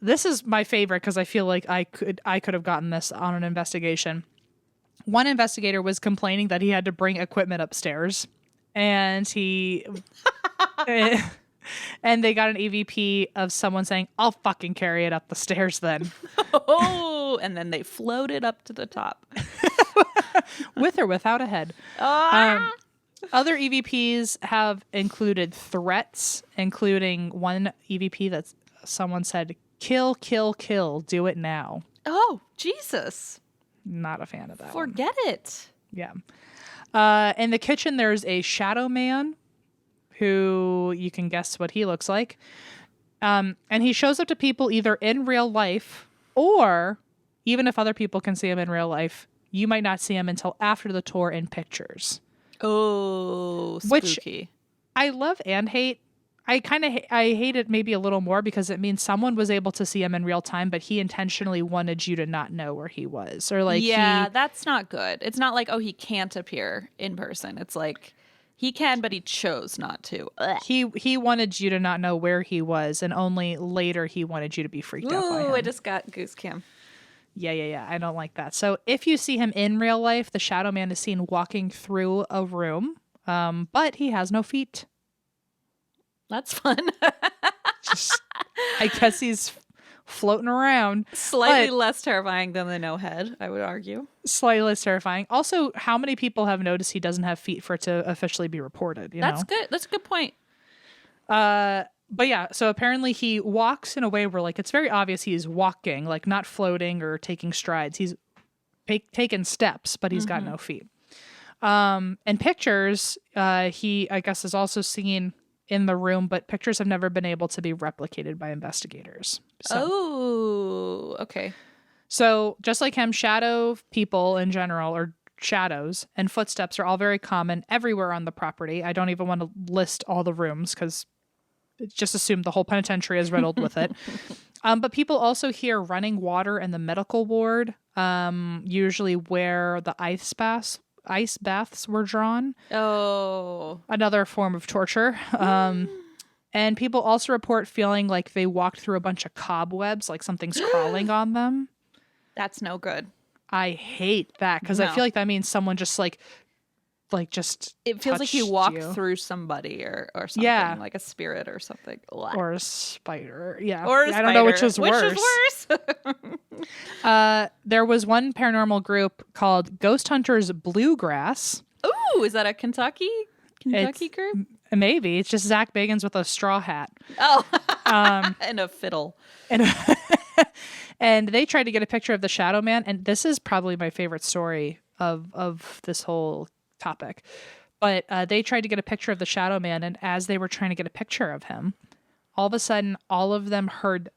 This is my favorite because I feel like I could have gotten this on an investigation. One investigator was complaining that he had to bring equipment upstairs, and and they got an EVP of someone saying, "I'll fucking carry it up the stairs then." Oh, and then they floated up to the top. With or without a head. Other EVPs have included threats, including one EVP that someone said, "Kill, kill, kill, do it now." Oh, Jesus. Not a fan of that. Forget it. Yeah. In the kitchen, there's a shadow man who you can guess what he looks like. And he shows up to people either in real life or even if other people can see him in real life, you might not see him until after the tour in pictures. Oh, spooky. Which I love and hate. I hate it maybe a little more because it means someone was able to see him in real time, but he intentionally wanted you to not know where he was. Or like, that's not good. It's not like, he can't appear in person. It's like he can, but he chose not to. Ugh. He wanted you to not know where he was, and only later he wanted you to be freaked out by him. I just got goose cam. Yeah. I don't like that. So if you see him in real life, the shadow man is seen walking through a room, but he has no feet. That's fun. I guess he's floating around. Slightly less terrifying than the no head, I would argue. Slightly less terrifying. Also, how many people have noticed he doesn't have feet for it to officially be reported? That's good. That's a good point. But yeah, so apparently he walks in a way where like it's very obvious he's walking, like not floating or taking strides. He's taking steps, but he's got no feet. In pictures, he I guess is also seen in the room, but pictures have never been able to be replicated by investigators. So, okay. So just like him, shadow people in general, or shadows and footsteps, are all very common everywhere on the property. I don't even want to list all the rooms because just assume the whole penitentiary is riddled with it. But people also hear running water in the medical ward, usually where the ice baths were drawn. Oh. Another form of torture. And people also report feeling like they walked through a bunch of cobwebs, like something's crawling on them. That's no good. I hate that because I feel like that means someone just like like just It feels like you touched walk through somebody or something, Yeah. like a spirit or something. or a spider. Yeah. Or a I don't know which is spider. worse. Which is worse? There was one paranormal group called Ghost Hunters Bluegrass. Ooh, is that a Kentucky It's- group? Maybe it's just Zach Bagans with a straw hat. Oh, and a fiddle. And and they tried to get a picture of the Shadow Man, and this is probably my favorite story of this whole topic. But they tried to get a picture of the Shadow Man, and as they were trying to get a picture of him, all of a sudden, all of them heard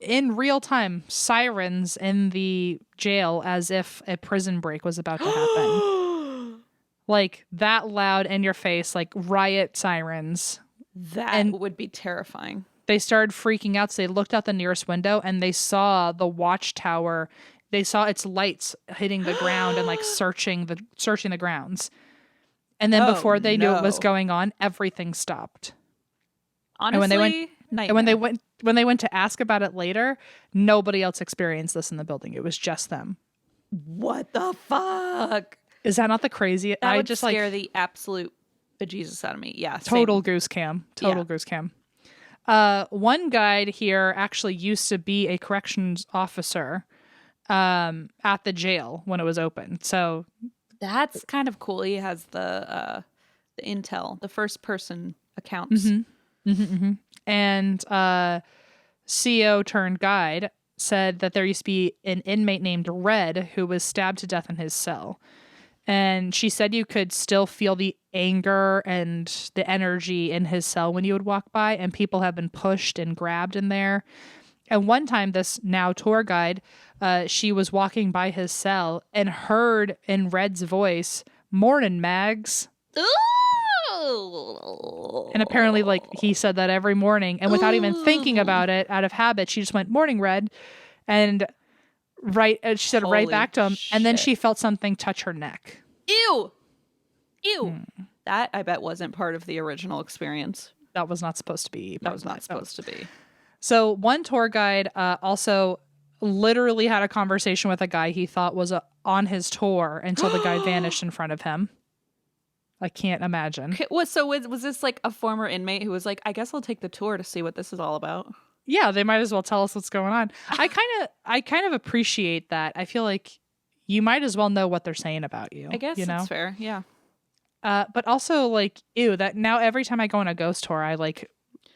in real time sirens in the jail as if a prison break was about to happen. Like that loud in your face, like riot sirens. That would be terrifying. They started freaking out, so they looked out the nearest window and they saw the watchtower. They saw its lights hitting the ground and like searching the grounds. And then before they knew what was going on, everything stopped. Honestly, and when they went to ask about it later, nobody else experienced this in the building. It was just them. What the fuck? Is that not the crazy? That would just scare the absolute bejesus out of me. Yeah, total goose cam. Goose cam. One guide here actually used to be a corrections officer at the jail when it was open. So that's kind of cool. He has the intel, the first person accounts. And CO turned guide said that there used to be an inmate named Red who was stabbed to death in his cell. And she said you could still feel the anger and the energy in his cell when you would walk by, and people have been pushed and grabbed in there. And one time, this now tour guide, she was walking by his cell and heard in Red's voice, "Morning, Mags." Ooh. And apparently, like, he said that every morning, and without even thinking about it, out of habit, she just went, "Morning, Red." And she said right back to him, and then she felt something touch her neck. Ew. That I bet wasn't part of the original experience. That was not supposed to be. That was not supposed to be. So one tour guide also literally had a conversation with a guy he thought was on his tour until the guy vanished in front of him. I can't imagine. So was this like a former inmate who was like, I guess I'll take the tour to see what this is all about? Yeah, they might as well tell us what's going on. I kind of appreciate that. I feel like you might as well know what they're saying about you. I guess that's fair. Yeah. But also, like, ew, that now every time I go on a ghost tour, I keep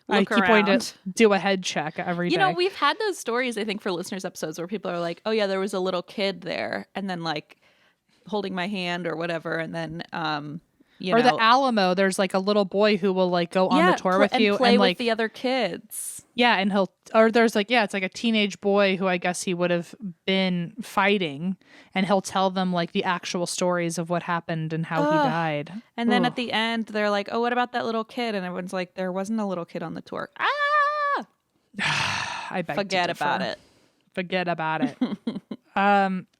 wanting to do a head check every day. You know, we've had those stories, I think, for listeners' episodes where people are like, oh, yeah, there was a little kid there, and then, like, holding my hand or whatever, and then, or the Alamo, there's, like, a little boy who will, like, go on the tour with you. And play and, with like, the other kids. Yeah, and there's, like, it's like a teenage boy who I guess he would have been fighting, and he'll tell them, like, the actual stories of what happened and how he died. And then at the end, they're like, oh, what about that little kid? And everyone's like, there wasn't a little kid on the tour. Ah! I beg Forget to differ. about it. Forget about it.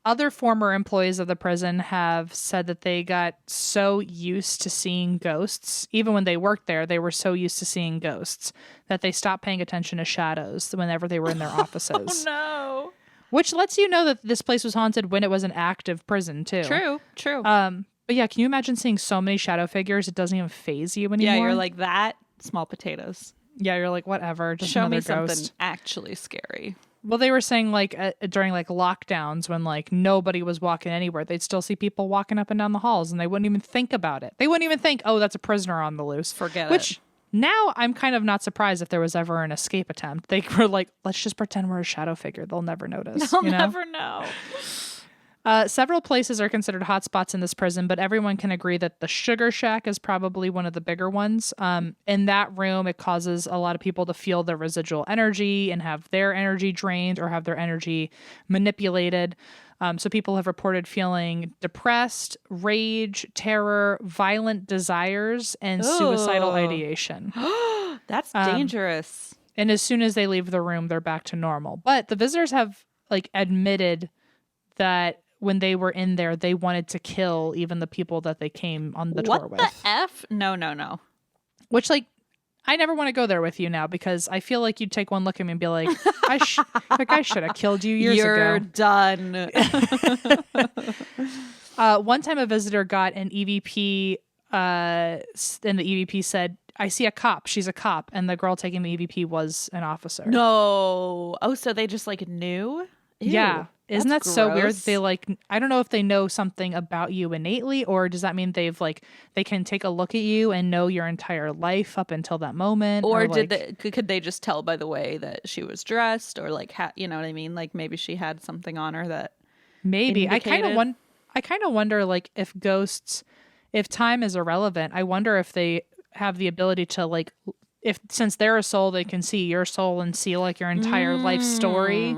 Other former employees of the prison have said that they got so used to seeing ghosts, even when they worked there, they were so used to seeing ghosts that they stopped paying attention to shadows whenever they were in their offices. Oh, no. Which lets you know that this place was haunted when it was an active prison, too. True. But yeah, can you imagine seeing so many shadow figures? It doesn't even faze you anymore. Yeah, you're like, that, small potatoes. Yeah, you're like, whatever, just show me another ghost. Something actually scary. Well, they were saying, like, during, like, lockdowns when, like, nobody was walking anywhere, they'd still see people walking up and down the halls, and they wouldn't even think about it. They wouldn't even think, oh, that's a prisoner on the loose. Forget it. Which, now, I'm kind of not surprised if there was ever an escape attempt. They were like, let's just pretend we're a shadow figure. They'll never notice. They'll never know. Several places are considered hotspots in this prison, but everyone can agree that the Sugar Shack is probably one of the bigger ones. In that room, it causes a lot of people to feel the residual energy and have their energy drained or have their energy manipulated. So people have reported feeling depressed, rage, terror, violent desires, and suicidal ideation. That's dangerous. And as soon as they leave the room, they're back to normal. But the visitors have, like, admitted that when they were in there, they wanted to kill even the people that they came on the tour with. What the F? No. Which, like, I never want to go there with you now because I feel like you'd take one look at me and be like, I should have killed you years ago. You're done. One time a visitor got an EVP, and the EVP said, "I see a cop. She's a cop." And the girl taking the EVP was an officer. No. Oh, so they just like knew? Ew, yeah. Isn't that that's so weird? gross. They like, I don't know if they know something about you innately, or does that mean they've like, they can take a look at you and know your entire life up until that moment? Or like, could they just tell by the way that she was dressed, or like you know what I mean? Like maybe she had something on her that maybe. I kind indicated. of wonder like if ghosts, if time is irrelevant, I wonder if they have the ability to like, if since they're a soul, they can see your soul and see like your entire life story.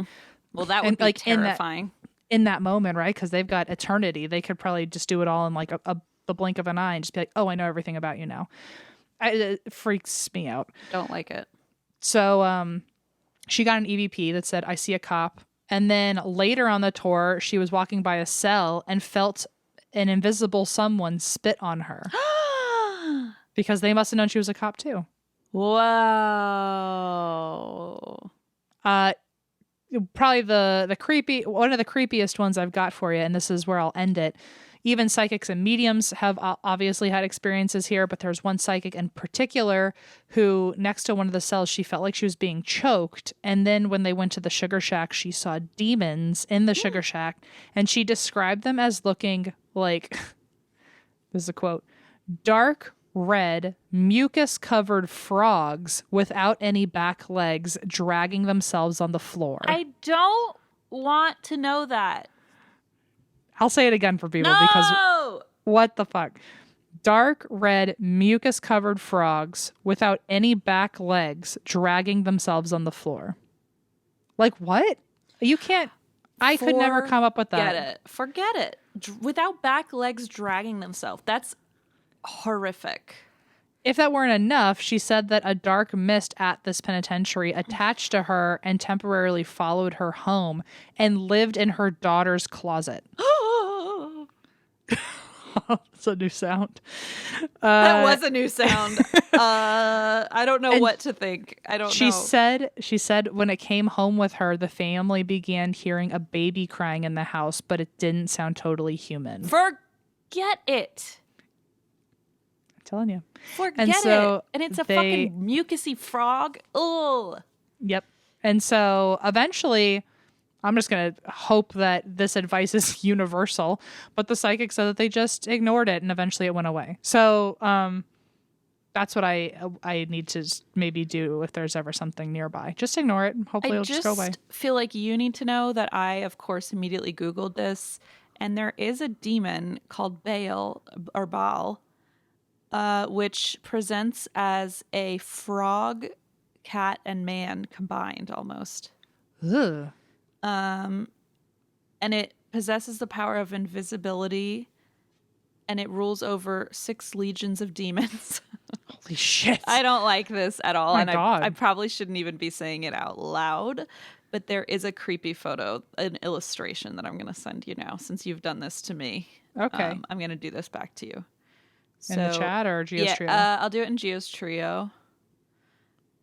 Well, that would And be like terrifying. in that moment, right? Because they've got eternity. They could probably just do it all in like the blink of an eye and just be like, "Oh, I know everything about you now." It freaks me out. Don't like it. So she got an EVP that said, "I see a cop." And then later on the tour, she was walking by a cell and felt an invisible someone spit on her because they must have known she was a cop too. Whoa. Probably one of the creepiest ones I've got for you, and this is where I'll end it. Even psychics and mediums have obviously had experiences here, but there's one psychic in particular who, next to one of the cells, she felt like she was being choked. And then when they went to the sugar shack, she saw demons in the sugar shack, and she described them as looking like, this is a quote, dark red, mucus-covered frogs without any back legs dragging themselves on the floor. I don't want to know that. I'll say it again for people because what the fuck? Dark red, mucus-covered frogs without any back legs dragging themselves on the floor. Like what? You can't. I could never come up with that. Forget it. Without back legs dragging themselves. That's horrific. If that weren't enough, she said that a dark mist at this penitentiary attached to her and temporarily followed her home and lived in her daughter's closet. That's a new sound. That was a new sound. I don't know what to think. I don't know. She said when it came home with her, the family began hearing a baby crying in the house, but it didn't sound totally human. Forget it. I'm telling you. Forget it. And it's a fucking mucusy frog. Ugh. Yep. And so eventually, I'm just going to hope that this advice is universal, but the psychic said that they just ignored it and eventually it went away. So that's what I need to maybe do if there's ever something nearby. Just ignore it. Hopefully it'll just go away. I just feel like you need to know that I, of course, immediately Googled this, and there is a demon called Baal, or Baal, which presents as a frog, cat, and man combined almost. Ugh. And it possesses the power of invisibility, and it rules over 6 legions of demons. Holy shit. I don't like this at all. My and God. I probably shouldn't even be saying it out loud, but there is a creepy photo, an illustration that I'm going to send you now, since you've done this to me. Okay. I'm going to do this back to you. In the chat or Geo's Trio? I'll do it in Geo's Trio.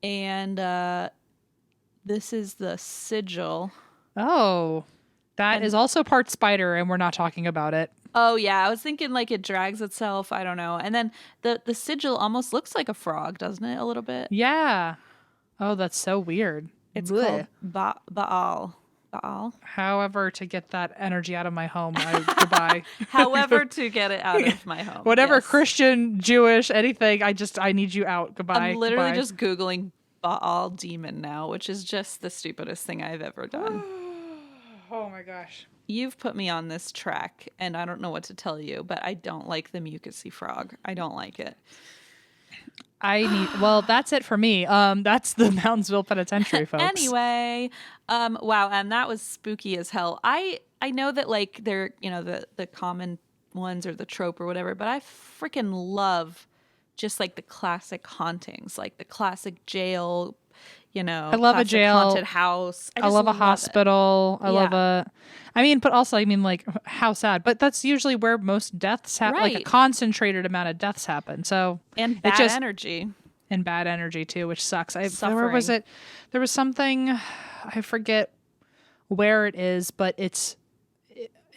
And this is the sigil. Oh, that is also part spider, and we're not talking about it. Oh, yeah. I was thinking like it drags itself. I don't know. And then the sigil almost looks like a frog, doesn't it? A little bit. Yeah. Oh, that's so weird. It's called Baal. However, to get that energy out of my home, goodbye. However, to get it out of my home. Whatever, yes. Christian, Jewish, anything. I need you out. Goodbye. I'm literally goodbye. just Googling Baal demon now, which is just the stupidest thing I've ever done. Oh my gosh. You've put me on this track, and I don't know what to tell you, but I don't like the mucusy frog. I don't like it. Well, that's it for me. That's the Moundsville Penitentiary, folks. Anyway, wow, and that was spooky as hell. I know that like they're, you know, the common ones or the trope or whatever, but I freaking love just like the classic hauntings, like the classic jail, you know, I love a jail, haunted house. I love a hospital. I love but also, like, how sad. But that's usually where most deaths happen. Right. Like a concentrated amount of deaths happen. So and bad energy. And bad energy too, which sucks. Suffering. Where was it? There was something, I forget where it is, but it's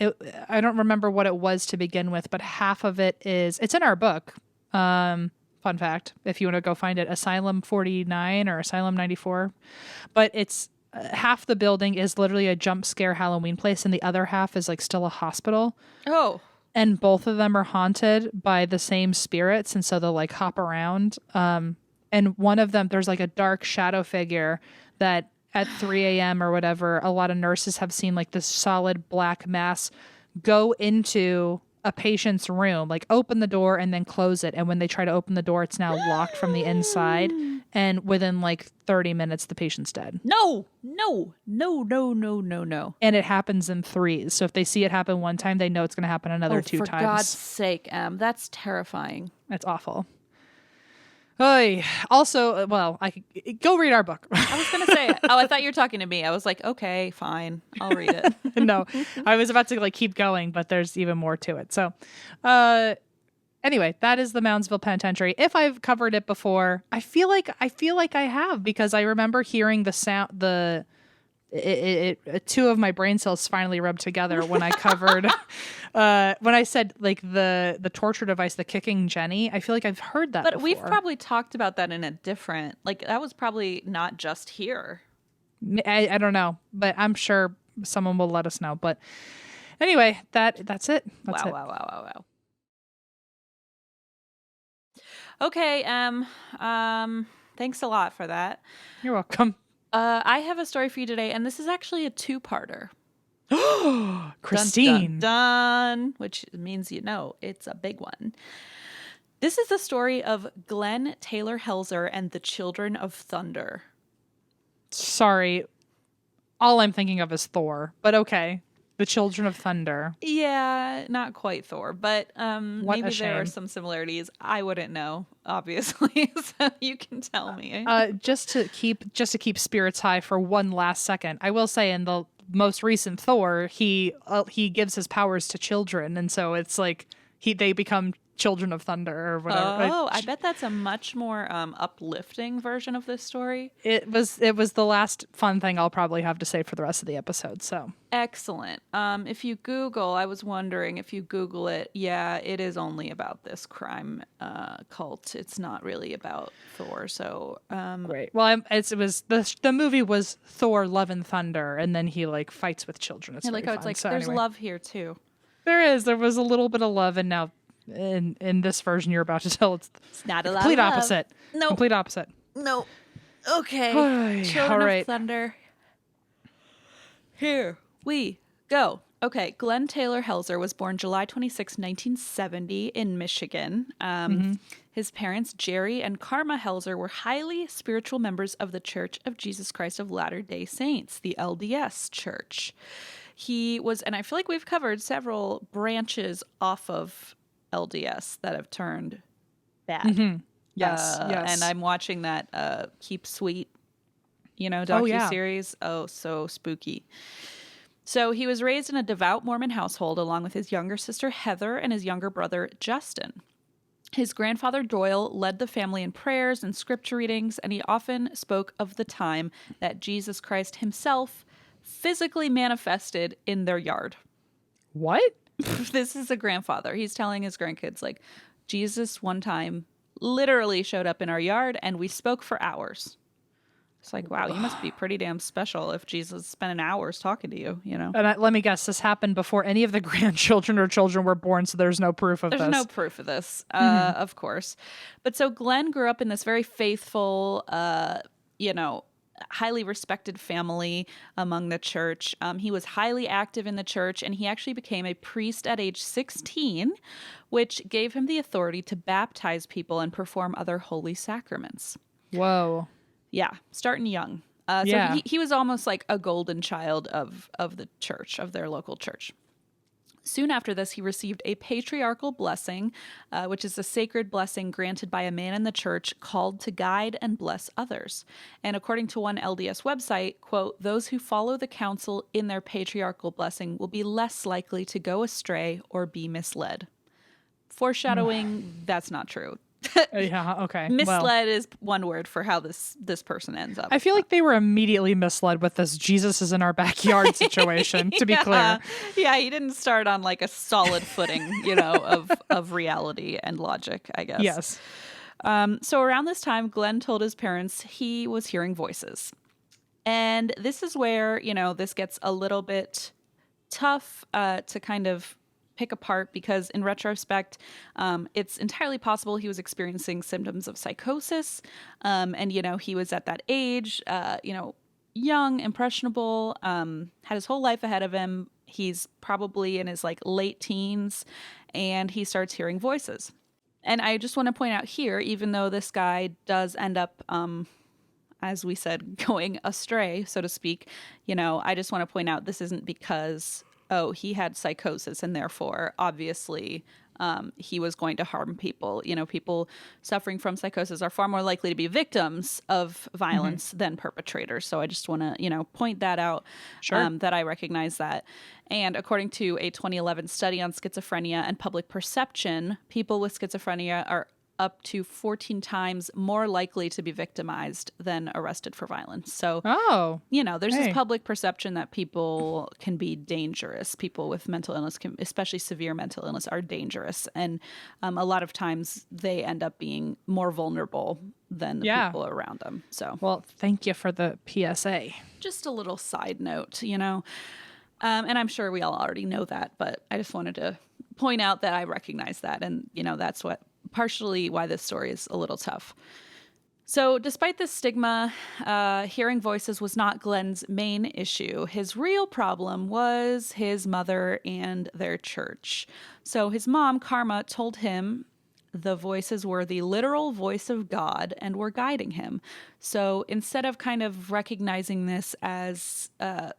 I don't remember what it was to begin with, but half of it's in our book. Fun fact, if you want to go find it, Asylum 49 or Asylum 94. But it's half the building is literally a jump scare Halloween place, and the other half is like still a hospital. Oh. And both of them are haunted by the same spirits, and so they'll like hop around. And one of them, there's like a dark shadow figure that at 3 a.m. or whatever, a lot of nurses have seen like this solid black mass go into a patient's room, like open the door and then close it. And when they try to open the door, it's now locked from the inside. And within like 30 minutes, the patient's dead. No. And it happens in threes. So if they see it happen one time, they know it's going to happen another two times. For God's sake, Em, that's terrifying. That's awful. Oy. Also, well, I could go read our book. I was going to say, I thought you were talking to me. I was like, okay, fine. I'll read it. No, I was about to like keep going, but there's even more to it. So, anyway, that is the Moundsville Penitentiary. If I've covered it before, I feel like I have, because I remember hearing the sound, two of my brain cells finally rubbed together when I covered, when I said like the torture device, the kicking Jenny. I feel like I've heard that before. We've probably talked about that in a different, like that was probably not just here. I don't know, but I'm sure someone will let us know. But anyway, that's it. That's it. Wow. Okay, thanks a lot for that. You're welcome. I have a story for you today, and this is actually a two-parter. Christine. Dun, dun, dun, which means it's a big one. This is the story of Glenn Taylor Helzer and the Children of Thunder. Sorry. All I'm thinking of is Thor, but okay. The Children of Thunder. Yeah, not quite Thor, but maybe there are some similarities. I wouldn't know, obviously, so you can tell me. Just to keep spirits high for one last second, I will say in the most recent Thor, he gives his powers to children, and so it's like they become Children of Thunder or whatever. Oh, I bet that's a much more uplifting version of this story. It was the last fun thing I'll probably have to say for the rest of the episode. So excellent. If you Google, I was wondering if you Google it, yeah, it is only about this crime cult. It's not really about Thor. So great. Well, the movie was Thor: Love and Thunder, and then he like fights with children. It's like fun. It's like so there's anyway. love here too. There was a little bit of love, and now in this version you're about to tell, it's not a complete lot of opposite. No, complete opposite. No. Okay. Children of Thunder. Here we go. Okay, Glenn Taylor Helzer was born July 26, 1970 in Michigan. His parents, Jerry and Karma Helzer, were highly spiritual members of the Church of Jesus Christ of Latter-day Saints, the LDS Church. He was, and I feel like we've covered several branches off of LDS that have turned bad. Mm-hmm. Yes. And I'm watching that Keep Sweet, docuseries. Oh, so spooky. So he was raised in a devout Mormon household along with his younger sister Heather and his younger brother Justin. His grandfather Doyle led the family in prayers and scripture readings, and he often spoke of the time that Jesus Christ himself physically manifested in their yard. What? This is a grandfather. He's telling his grandkids, like, Jesus one time literally showed up in our yard and we spoke for hours. It's like, wow, you must be pretty damn special if Jesus spent hours talking to you, And let me guess, this happened before any of the grandchildren or children were born, so there's no proof of this. There's no proof of this, of course. But so Glenn grew up in this very faithful, highly respected family among the church. He was highly active in the church, and he actually became a priest at age 16, which gave him the authority to baptize people and perform other holy sacraments. Whoa. Yeah, starting young. So he was almost like a golden child of the church, of their local church. Soon after this, he received a patriarchal blessing, which is a sacred blessing granted by a man in the church called to guide and bless others. And according to one LDS website, quote, those who follow the counsel in their patriarchal blessing will be less likely to go astray or be misled. Foreshadowing, that's not true. Yeah, okay. Misled Well, is one word for how this person ends up. I feel like they were immediately misled with this Jesus is in our backyard situation, to be clear. Yeah, he didn't start on like a solid footing, of reality and logic, I guess. Yes. So around this time, Glenn told his parents he was hearing voices. And this is where, this gets a little bit tough to kind of pick apart, because in retrospect, it's entirely possible he was experiencing symptoms of psychosis. And, he was at that age, young, impressionable, had his whole life ahead of him. He's probably in his like late teens, and he starts hearing voices. And I just want to point out here, even though this guy does end up, as we said, going astray, so to speak, I just want to point out this isn't because, he had psychosis and therefore, obviously, he was going to harm people. People suffering from psychosis are far more likely to be victims of violence than perpetrators. So I just want to, point that out, Sure. that I recognize that. And according to a 2011 study on schizophrenia and public perception, people with schizophrenia are up to 14 times more likely to be victimized than arrested for violence. So, there's this public perception that people can be dangerous. People with mental illness, especially severe mental illness, are dangerous. And a lot of times they end up being more vulnerable than the people around them. So, Well, thank you for the PSA. just a little side note, and I'm sure we all already know that, but I just wanted to point out that I recognize that. And, that's partially why this story is a little tough. So despite this stigma, hearing voices was not Glenn's main issue. His real problem was his mother and their church. So his mom, Karma, told him the voices were the literal voice of God and were guiding him. So instead of kind of recognizing this as the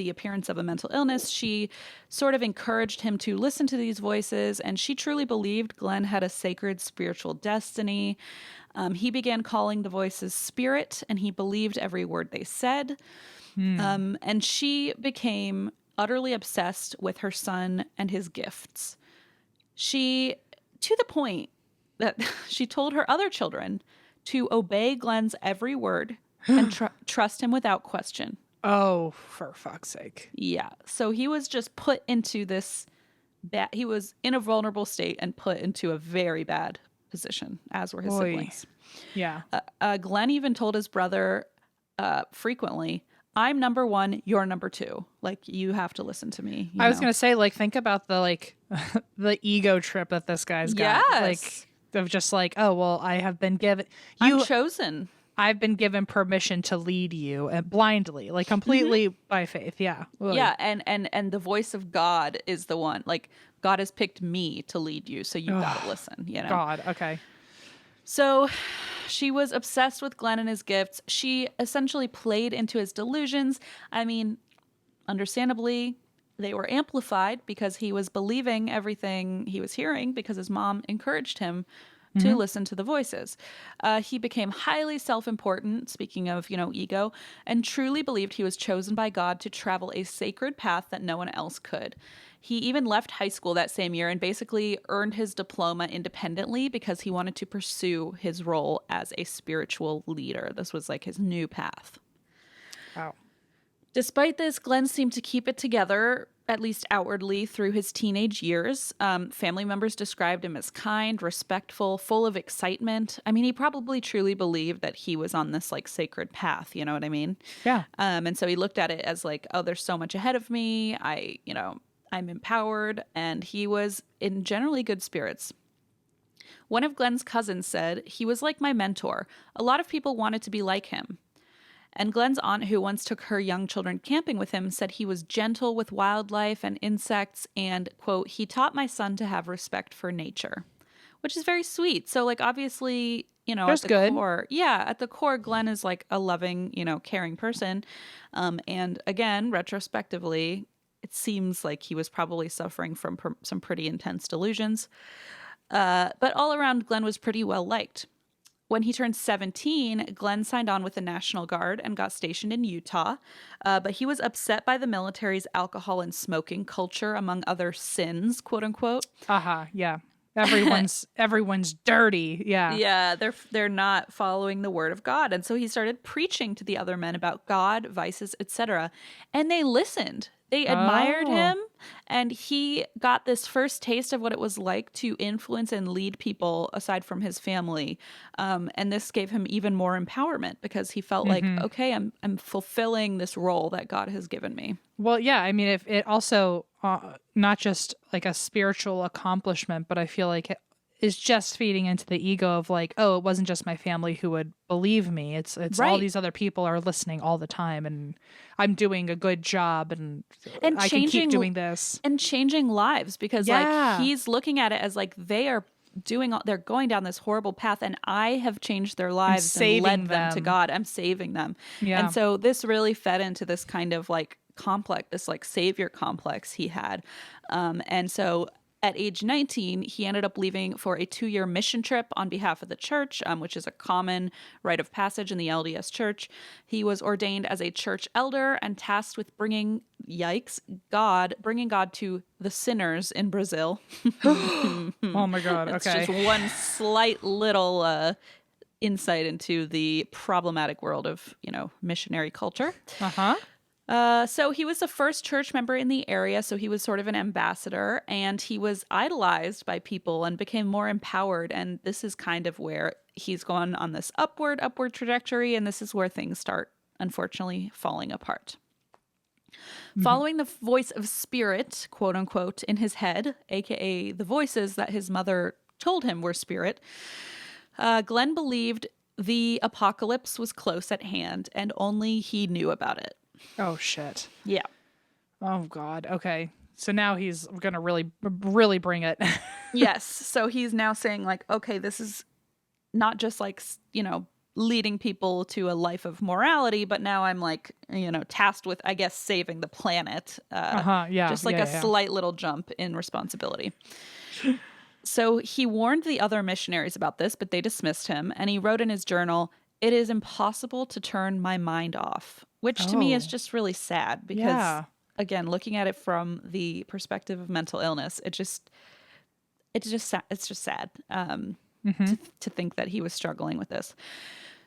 appearance of a mental illness, she sort of encouraged him to listen to these voices, and she truly believed Glenn had a sacred spiritual destiny. He began calling the voices spirit, and he believed every word they said. And she became utterly obsessed with her son and his gifts. To the point that she told her other children to obey Glenn's every word and trust him without question. Oh, for fuck's sake. Yeah. So he was just put into this he was in a vulnerable state and put into a very bad position, as were his siblings. Yeah. Glenn even told his brother frequently, I'm number one, you're number two. Like, you have to listen to me. I was going to say, like, think about the, the ego trip that this guy's got. Yes. Like, of just like, oh, well, I have been given... I'm chosen. I've been given permission to lead you blindly, like completely by faith. Yeah. Ugh. Yeah. And the voice of God is the one, like, God has picked me to lead you. So you got to listen, God. Okay. So she was obsessed with Glenn and his gifts. She essentially played into his delusions. I mean, understandably, they were amplified because he was believing everything he was hearing because his mom encouraged him to listen to the voices. He became highly self-important, speaking of, ego, and truly believed he was chosen by God to travel a sacred path that no one else could. He even left high school that same year and basically earned his diploma independently because he wanted to pursue his role as a spiritual leader. This was like his new path. Wow. Despite this, Glenn seemed to keep it together, at least outwardly, through his teenage years. Family members described him as kind, respectful, full of excitement. I mean, he probably truly believed that he was on this, like, sacred path. You know what I mean? Yeah. And so he looked at it as like, oh, there's so much ahead of me. I'm empowered. And he was in generally good spirits. One of Glenn's cousins said, he was like my mentor. A lot of people wanted to be like him. And Glenn's aunt, who once took her young children camping with him, said he was gentle with wildlife and insects and, quote, he taught my son to have respect for nature, which is very sweet. So, like, obviously, That's at the good. core, at the core, Glenn is like a loving, caring person. And again, retrospectively, it seems like he was probably suffering from some pretty intense delusions. But all around, Glenn was pretty well liked. When he turned 17, Glenn signed on with the National Guard and got stationed in Utah. But he was upset by the military's alcohol and smoking culture, among other sins, quote unquote. Yeah. Everyone's dirty. Yeah. Yeah, they're not following the word of God. And so he started preaching to the other men about God, vices, etc. And they listened. They admired him, and he got this first taste of what it was like to influence and lead people aside from his family. And this gave him even more empowerment because he felt like, okay, I'm fulfilling this role that God has given me. Well, yeah, I mean, if it also not just like a spiritual accomplishment, but I feel like it is just feeding into the ego of like, oh, it wasn't just my family who would believe me. It's all these other people are listening all the time, and I'm doing a good job, and I can keep doing this and changing lives because like he's looking at it as like they're going down this horrible path, and I have changed their lives and led them to God. I'm saving them. Yeah. And so this really fed into this kind of like complex, this like savior complex he had. And so at age 19, he ended up leaving for a 2-year mission trip on behalf of the church, which is a common rite of passage in the LDS church. He was ordained as a church elder and tasked with bringing God to the sinners in Brazil. Oh my God. Okay. That's just one slight little insight into the problematic world of, missionary culture. Uh-huh. So he was the first church member in the area, so he was sort of an ambassador, and he was idolized by people and became more empowered, and this is kind of where he's gone on this upward trajectory, and this is where things start, unfortunately, falling apart. Following the voice of spirit, quote unquote, in his head, aka the voices that his mother told him were spirit, Glenn believed the apocalypse was close at hand, and only he knew about it. Oh, shit. Yeah. Oh, God. Okay. So now he's going to really, really bring it. Yes. So he's now saying like, okay, this is not just like, leading people to a life of morality, but now I'm like, tasked with, I guess, saving the planet. Yeah. Just like a slight little jump in responsibility. So he warned the other missionaries about this, but they dismissed him. And he wrote in his journal, "It is impossible to turn my mind off," which to me is just really sad because, again, looking at it from the perspective of mental illness, it's just sad to think that he was struggling with this.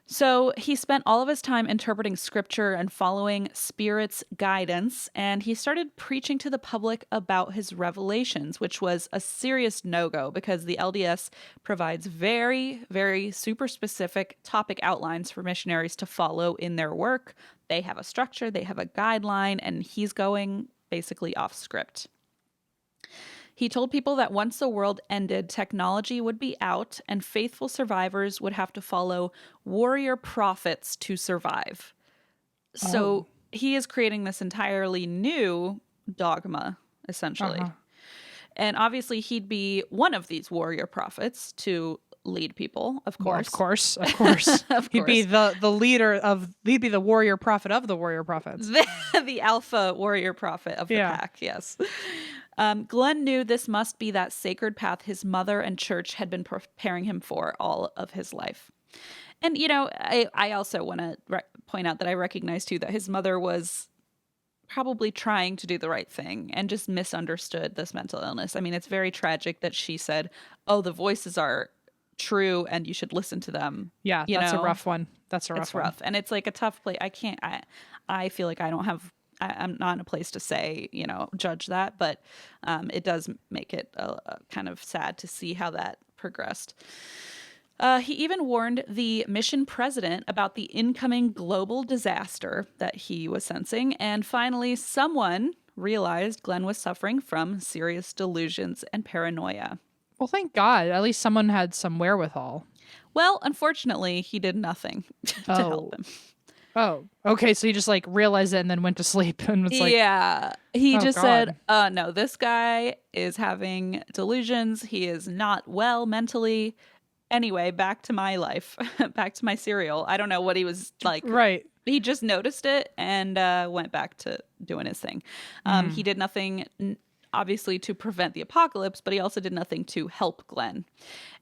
So he spent all of his time interpreting scripture and following Spirit's guidance, and he started preaching to the public about his revelations, which was a serious no-go because the LDS provides very, very super specific topic outlines for missionaries to follow in their work. They have a structure, they have a guideline, and he's going basically off script. He told people that once the world ended, technology would be out and faithful survivors would have to follow warrior prophets to survive. So he is creating this entirely new dogma, essentially. And obviously he'd be one of these warrior prophets to lead people, of course. Well, of course. He'd be the leader he'd be the warrior prophet of the warrior prophets. The alpha warrior prophet of the pack, yes. Glenn knew this must be that sacred path his mother and church had been preparing him for all of his life. And, I also want to point out that I recognize, too, that his mother was probably trying to do the right thing and just misunderstood this mental illness. I mean, it's very tragic that she said, oh, the voices are true and you should listen to them. Yeah, that's a rough one. It's rough. And it's like a tough place. I feel like I'm not in a place to say, judge that, but it does make it kind of sad to see how that progressed. He even warned the mission president about the incoming global disaster that he was sensing. And finally, someone realized Glenn was suffering from serious delusions and paranoia. Well, thank God. At least someone had some wherewithal. Well, unfortunately, he did nothing to help him. Oh, okay. So he just realized it and then went to sleep and was like, yeah, he just said, no, this guy is having delusions. He is not well mentally. Anyway, back to my life, back to my cereal. I don't know what he was like. Right. He just noticed it and went back to doing his thing. He did nothing, obviously, to prevent the apocalypse, but he also did nothing to help Glenn.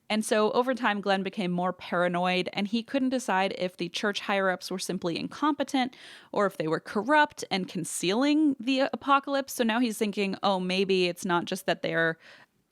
And so over time, Glenn became more paranoid, and he couldn't decide if the church higher-ups were simply incompetent or if they were corrupt and concealing the apocalypse. So now he's thinking, oh, maybe it's not just that they're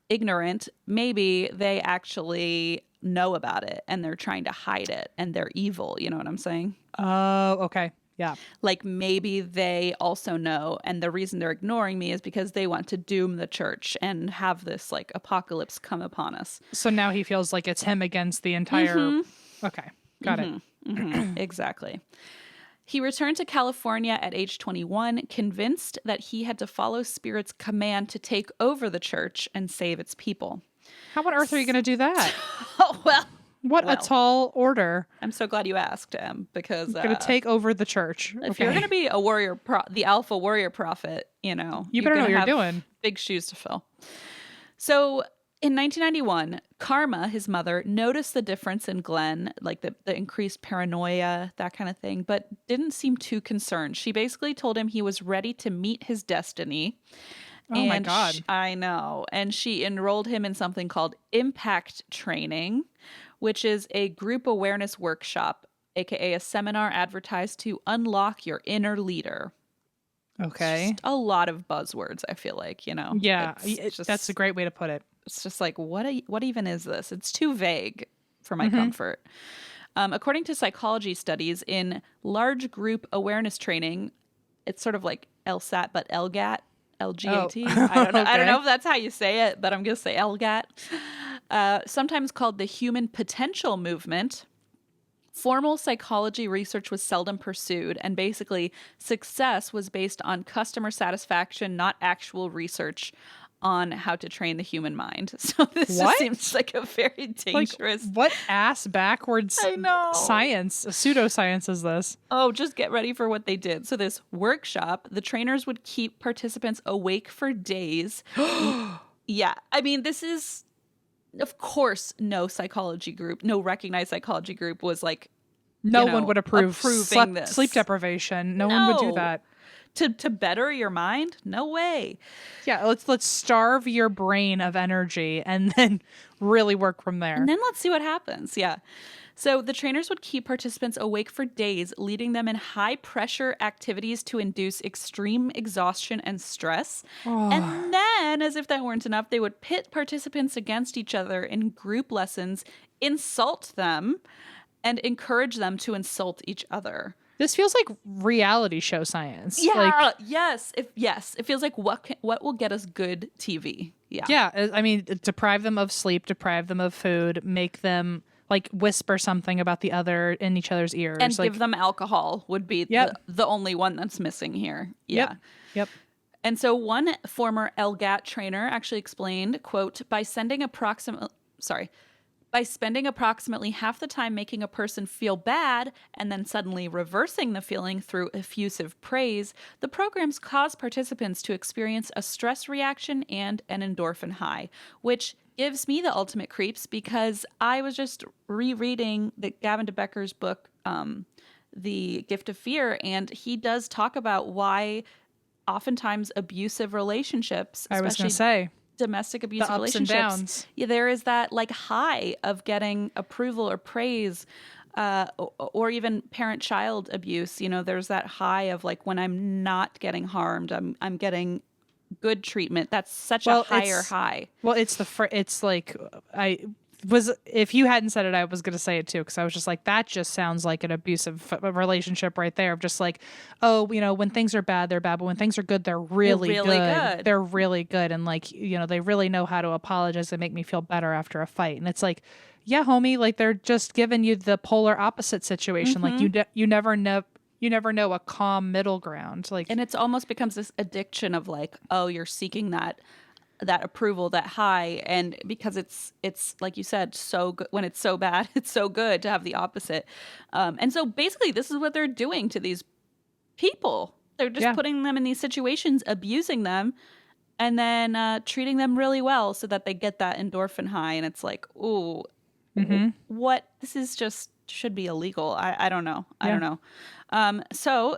ignorant, maybe they actually know about it and they're trying to hide it and they're evil. You know what I'm saying? Oh, okay. Yeah. Like maybe they also know, and the reason they're ignoring me is because they want to doom the church and have this like apocalypse come upon us. So now he feels like it's him against the entire. Okay. Got it. Exactly. He returned to California at age 21, convinced that he had to follow Spirit's command to take over the church and save its people. How on earth are you going to do that? Oh, well. What a tall order. I'm so glad you asked, because... going to take over the church. If you're going to be a warrior, the alpha warrior prophet, you know... You better know what you're doing. Big shoes to fill. So... In 1991, Karma, his mother, noticed the difference in Glenn, like the increased paranoia, that kind of thing, but didn't seem too concerned. She basically told him he was ready to meet his destiny. Oh my God. I know. And she enrolled him in something called Impact Training, which is a group awareness workshop, aka a seminar advertised to unlock your inner leader. Okay. Just a lot of buzzwords, I feel like, you know? Yeah, that's a great way to put it. It's just like, what even is this? It's too vague for my comfort. According to psychology studies, in large group awareness training, it's sort of like LSAT, but LGAT, LGAT. Oh. I don't know. Okay. I don't know if that's how you say it, but I'm going to say LGAT. Sometimes called the human potential movement. Formal psychology research was seldom pursued, and basically success was based on customer satisfaction, not actual research on how to train the human mind. So this just seems like a very dangerous... Like, what ass backwards science, pseudoscience is this? Oh, just get ready for what they did. So this workshop, the trainers would keep participants awake for days. Yeah. I mean, this is... Of course, no recognized psychology group was like, no one would approve this. Sleep deprivation. No one would do that. To better your mind? No way. Yeah, let's starve your brain of energy and then really work from there. And then let's see what happens. Yeah. So the trainers would keep participants awake for days, leading them in high pressure activities to induce extreme exhaustion and stress. Oh. And then, as if that weren't enough, they would pit participants against each other in group lessons, insult them, and encourage them to insult each other. This feels like reality show science. Yeah. Yes. It feels like what will get us good TV. Yeah. Yeah. I mean, deprive them of sleep, deprive them of food, make them like whisper something about the other in each other's ears. And give them alcohol would be the only one that's missing here. Yeah. Yep. And so one former LGAT trainer actually explained, quote, by spending approximately half the time making a person feel bad and then suddenly reversing the feeling through effusive praise, the programs cause participants to experience a stress reaction and an endorphin high, which gives me the ultimate creeps because I was just rereading Gavin de Becker's book, The Gift of Fear, and he does talk about why oftentimes abusive relationships, especially I was going to say, domestic abusive ups relationships, and downs. Yeah, there is that like high of getting approval or praise, or even parent-child abuse. You know, there's that high of like when I'm not getting harmed, I'm getting good treatment. That's such a higher high. Well, it's like if you hadn't said it, I was going to say it too, because I was just like, that just sounds like an abusive relationship right there. Of just like, oh, you know, when things are bad, they're bad, but when things are good, they're really good. They're really good, and like, you know, they really know how to apologize and make me feel better after a fight. And it's like, yeah, homie, like they're just giving you the polar opposite situation. Mm-hmm. Like you never know a calm middle ground. Like, and it's almost becomes this addiction of like, oh, you're seeking that approval, that high, and because it's like you said, so good when it's so bad, it's so good to have the opposite. And so basically this is what they're doing to these people. They're just putting them in these situations, abusing them, and then treating them really well so that they get that endorphin high. And it's like, ooh, what? This is just should be illegal. I don't know. I don't know. So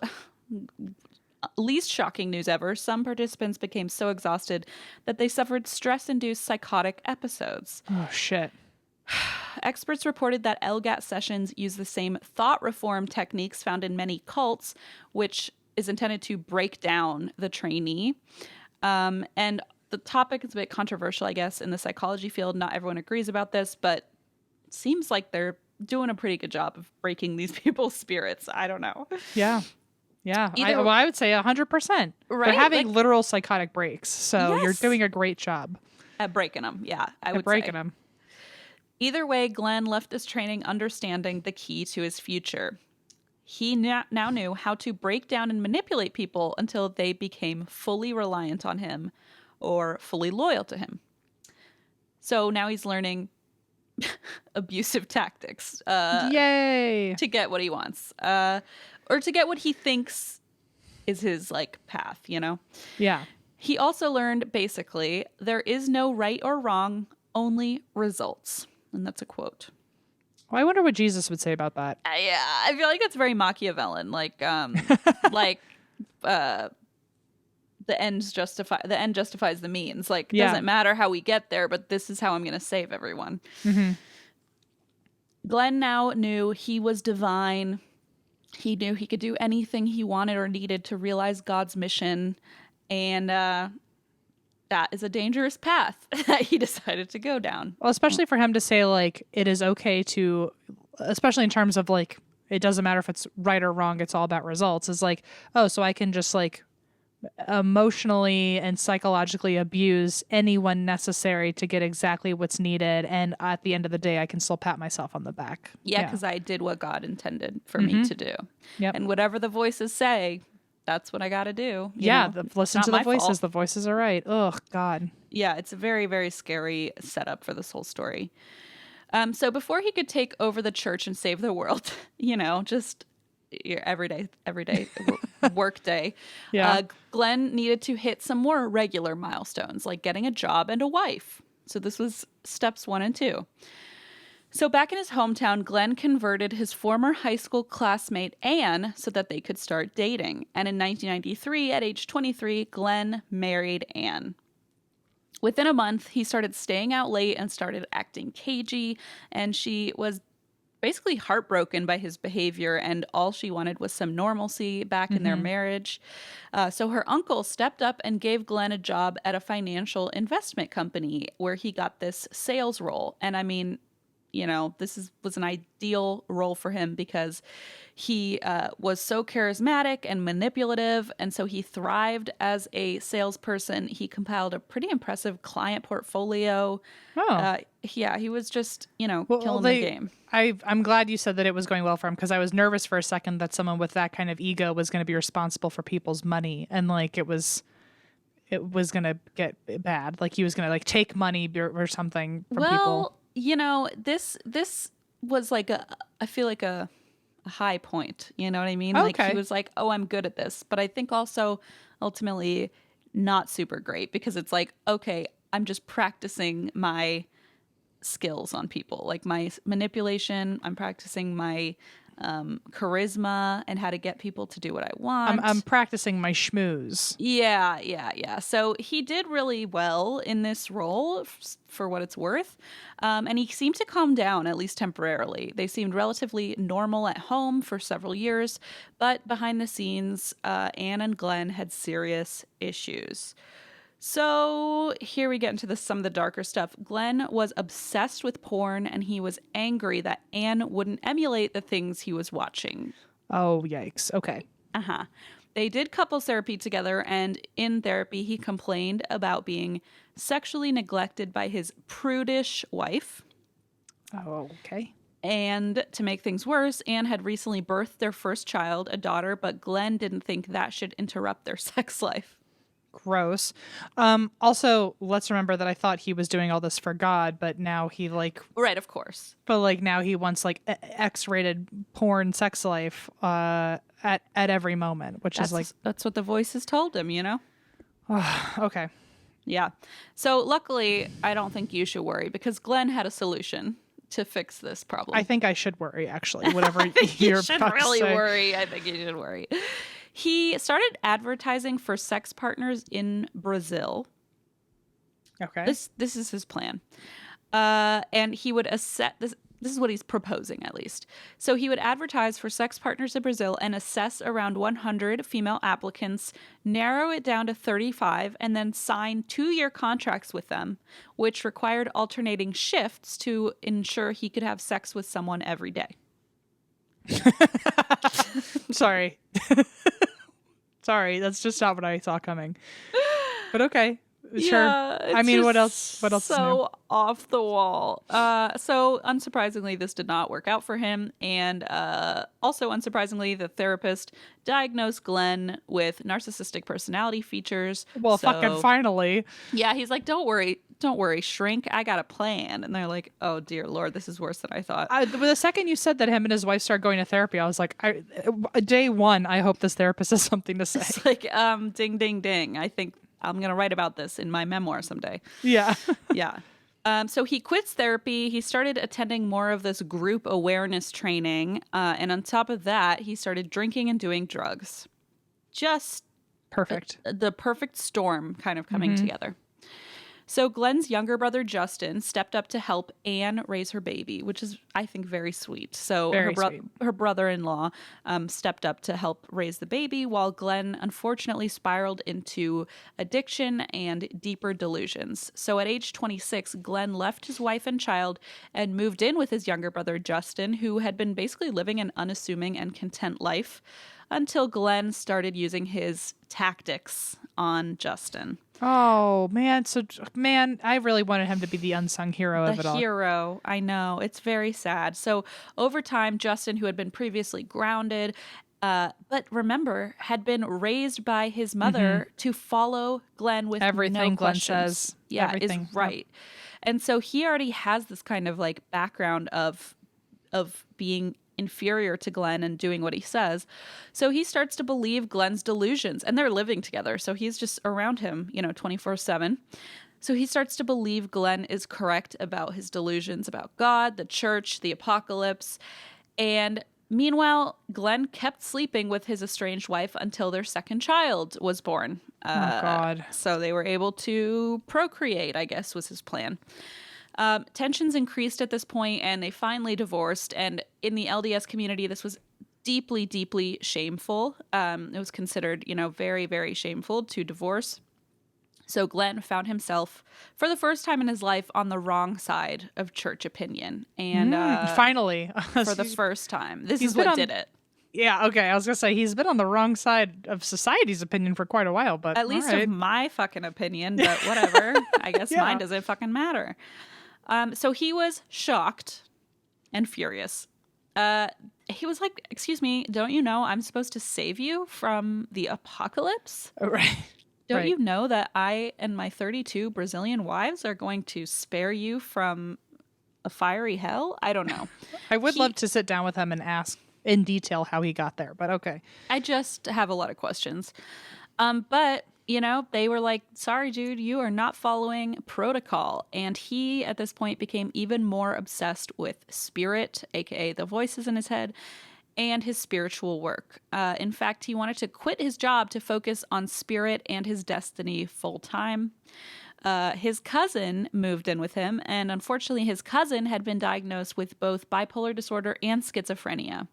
least shocking news ever, some participants became so exhausted that they suffered stress-induced psychotic episodes. Oh, shit. Experts reported that LGAT sessions use the same thought reform techniques found in many cults, which is intended to break down the trainee. And the topic is a bit controversial, I guess, in the psychology field. Not everyone agrees about this, but it seems like they're doing a pretty good job of breaking these people's spirits. I don't know. Yeah. Yeah. Either- I would say 100%. Right? They're having literal psychotic breaks. So you're Yes. doing a great job At breaking them. Yeah, I would at breaking say. them. Either way, Glenn left this training understanding the key to his future. He now knew how to break down and manipulate people until they became fully reliant on him or fully loyal to him. So now he's learning abusive tactics Yay. to get what he wants, or to get what he thinks is his like path, you know? Yeah. He also learned basically there is no right or wrong, only results. And that's a quote. Well, I wonder what Jesus would say about that. Yeah, I feel like it's very Machiavellian. Like, like the end justifies the means. Like, Yeah. doesn't matter how we get there, but this is how I'm going to save everyone. Mm-hmm. Glenn now knew he was divine. He knew he could do anything he wanted or needed to realize God's mission. And that is a dangerous path that he decided to go down. Well, especially for him to say, like, it is okay to, especially in terms of, like, it doesn't matter if it's right or wrong, it's all about results. It's like, oh, so I can just, like, emotionally and psychologically abuse anyone necessary to get exactly what's needed. And at the end of the day, I can still pat myself on the back. Yeah, because I did what God intended for me to do. Yep. And whatever the voices say, that's what I got to do. Yeah, You know, listen it's to not the my voices. fault. The voices are right. Oh, God. Yeah, it's a very, very scary setup for this whole story. So before he could take over the church and save the world, you know, just your everyday work day, Yeah. Glenn needed to hit some more regular milestones, like getting a job and a wife. So this was steps 1 and 2. So back in his hometown, Glenn converted his former high school classmate, Anne, so that they could start dating. And in 1993, at age 23, Glenn married Anne. Within a month, he started staying out late and started acting cagey, and she was basically heartbroken by his behavior, and all she wanted was some normalcy back in their marriage. So her uncle stepped up and gave Glenn a job at a financial investment company where he got this sales role. And I mean, you know, was an ideal role for him because he was so charismatic and manipulative, and so he thrived as a salesperson. He compiled a pretty impressive client portfolio. Oh. Yeah, he was just, you know, killing the game. I'm glad you said that it was going well for him, because I was nervous for a second that someone with that kind of ego was going to be responsible for people's money, and like it was going to get bad. Like he was going to like take money or something from people. You know, this was like I feel like a high point. You know what I mean? Okay. Like he was like, oh, I'm good at this. But I think also ultimately not super great, because it's like, okay, I'm just practicing my skills on people, like my manipulation. I'm practicing my charisma and how to get people to do what I want. I'm practicing my schmooze. Yeah. So he did really well in this role for what it's worth. And he seemed to calm down, at least temporarily. They seemed relatively normal at home for several years, but behind the scenes, Anne and Glenn had serious issues. So here we get into some of the darker stuff. Glenn was obsessed with porn, and he was angry that Anne wouldn't emulate the things he was watching. Oh, yikes. Okay. They did couples therapy together, and in therapy, he complained about being sexually neglected by his prudish wife. Oh, okay. And to make things worse, Anne had recently birthed their first child, a daughter, but Glenn didn't think that should interrupt their sex life. Gross. Also, let's remember that I thought he was doing all this for God, but now he Right, of course. But like now he wants like X-rated porn sex life at every moment, which is like that's what the voices told him, you know? okay. Yeah. So luckily, I don't think you should worry, because Glenn had a solution to fix this problem. I think I should worry, actually. Whatever you you're should about really to say. worry. I think you should worry. He started advertising for sex partners in Brazil. Okay. This is his plan. And he would assess this. This is what he's proposing, at least. So he would advertise for sex partners in Brazil and assess around 100 female applicants, narrow it down to 35, and then sign 2-year contracts with them, which required alternating shifts to ensure he could have sex with someone every day. Sorry. Sorry, that's just not what I saw coming. But okay. Sure. Yeah, I mean, what else? What else? So off the wall. So unsurprisingly, this did not work out for him, and also unsurprisingly, the therapist diagnosed Glenn with narcissistic personality features. Well, fucking finally. Yeah, he's like, "Don't worry, shrink. I got a plan." And they're like, "Oh dear Lord, this is worse than I thought." The second you said that him and his wife started going to therapy, I was like, day one, I hope this therapist has something to say. It's like, ding, ding, ding. I think I'm going to write about this in my memoir someday. Yeah. Yeah. So he quits therapy. He started attending more of this group awareness training. And on top of that, he started drinking and doing drugs. Just perfect. The perfect storm kind of coming together. So Glenn's younger brother, Justin, stepped up to help Anne raise her baby, which is, I think, very sweet. So her brother-in-law stepped up to help raise the baby, while Glenn unfortunately spiraled into addiction and deeper delusions. So at age 26, Glenn left his wife and child and moved in with his younger brother, Justin, who had been basically living an unassuming and content life until Glenn started using his tactics on Justin. Oh, man. So, man, I really wanted him to be the unsung hero of it all. The hero. I know. It's very sad. So over time, Justin, who had been previously grounded, but remember, had been raised by his mother to follow Glenn with everything no Glenn questions. says. Yeah, everything. is right. And so he already has this kind of like background of being inferior to Glenn and doing what he says. So he starts to believe Glenn's delusions, and they're living together. So he's just around him, 24/7. So he starts to believe Glenn is correct about his delusions about God, the church, the apocalypse. And meanwhile, Glenn kept sleeping with his estranged wife until their second child was born. Oh, God. So they were able to procreate, I guess, was his plan. Tensions increased at this point, and they finally divorced. And in the LDS community, this was deeply, deeply shameful. It was considered, very, very shameful to divorce. So Glenn found himself, for the first time in his life, on the wrong side of church opinion. And finally, for the first time, this is what did it. Yeah, okay. I was gonna say he's been on the wrong side of society's opinion for quite a while, but at least of my fucking opinion. But whatever. I guess mine doesn't fucking matter. So he was shocked and furious. He was like, "Excuse me, don't you know I'm supposed to save you from the apocalypse? Right. Don't you know that I and my 32 Brazilian wives are going to spare you from a fiery hell?" I don't know. I would love to sit down with him and ask in detail how he got there, but okay. I just have a lot of questions. But they were like, "Sorry, dude, you are not following protocol." And he, at this point, became even more obsessed with spirit, aka the voices in his head, and his spiritual work. In fact, he wanted to quit his job to focus on spirit and his destiny full time. His cousin moved in with him, and unfortunately, his cousin had been diagnosed with both bipolar disorder and schizophrenia.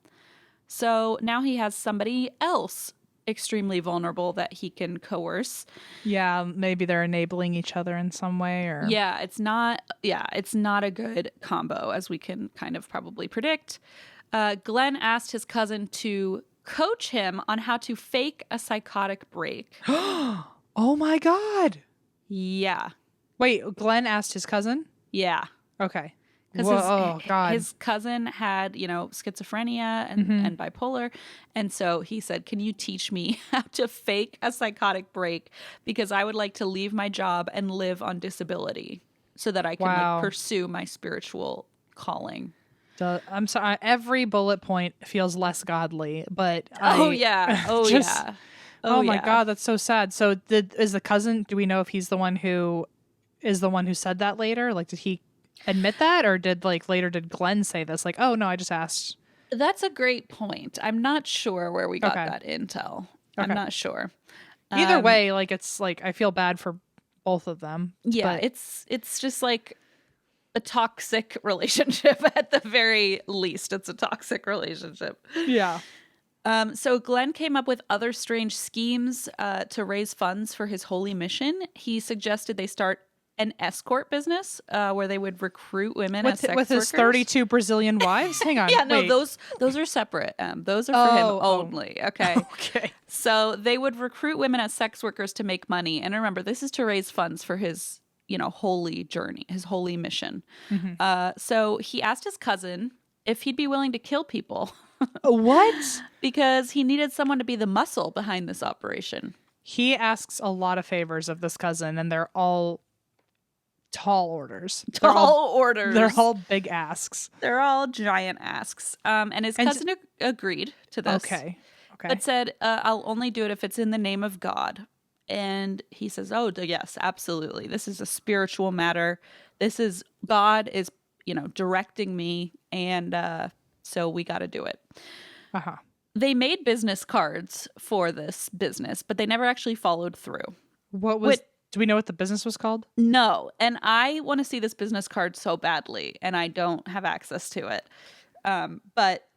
So now he has somebody else extremely vulnerable that he can coerce. Yeah, maybe they're enabling each other in some way, or it's not a good combo, as we can kind of probably predict. Glenn asked his cousin to coach him on how to fake a psychotic break. Oh my God. Yeah. Wait, Glenn asked his cousin? Yeah. Okay. Because his cousin had, schizophrenia and bipolar. And so he said, "Can you teach me how to fake a psychotic break? Because I would like to leave my job and live on disability so that I can pursue my spiritual calling." I'm sorry. Every bullet point feels less godly, but Oh my God, that's so sad. So is the cousin, do we know if he's the one who said that later? Like, did he admit that, or did Glenn say this? Like, "Oh no, I just asked." That's a great point. I'm not sure where we got that intel. Okay. I'm not sure. Either way, it's like I feel bad for both of them. Yeah, it's just like a toxic relationship at the very least. It's a toxic relationship. Yeah. So Glenn came up with other strange schemes to raise funds for his holy mission. He suggested they start an escort business where they would recruit women as sex with his workers. 32 Brazilian wives. Hang on. Yeah, no, wait. those are separate. Those are for him only. Okay. Okay. So they would recruit women as sex workers to make money. And remember, this is to raise funds for his, holy journey, his holy mission. So he asked his cousin if he'd be willing to kill people. What? Because he needed someone to be the muscle behind this operation. He asks a lot of favors of this cousin, and they're all tall orders. Orders. They're all big asks. They're all giant asks. And his cousin agreed to this. Okay. But said, I'll only do it if it's in the name of God. And he says, oh, yes, absolutely. This is a spiritual matter. God is, directing me. And so we got to do it. Uh-huh. They made business cards for this business, but they never actually followed through. Do we know what the business was called? No. And I want to see this business card so badly, and I don't have access to it. But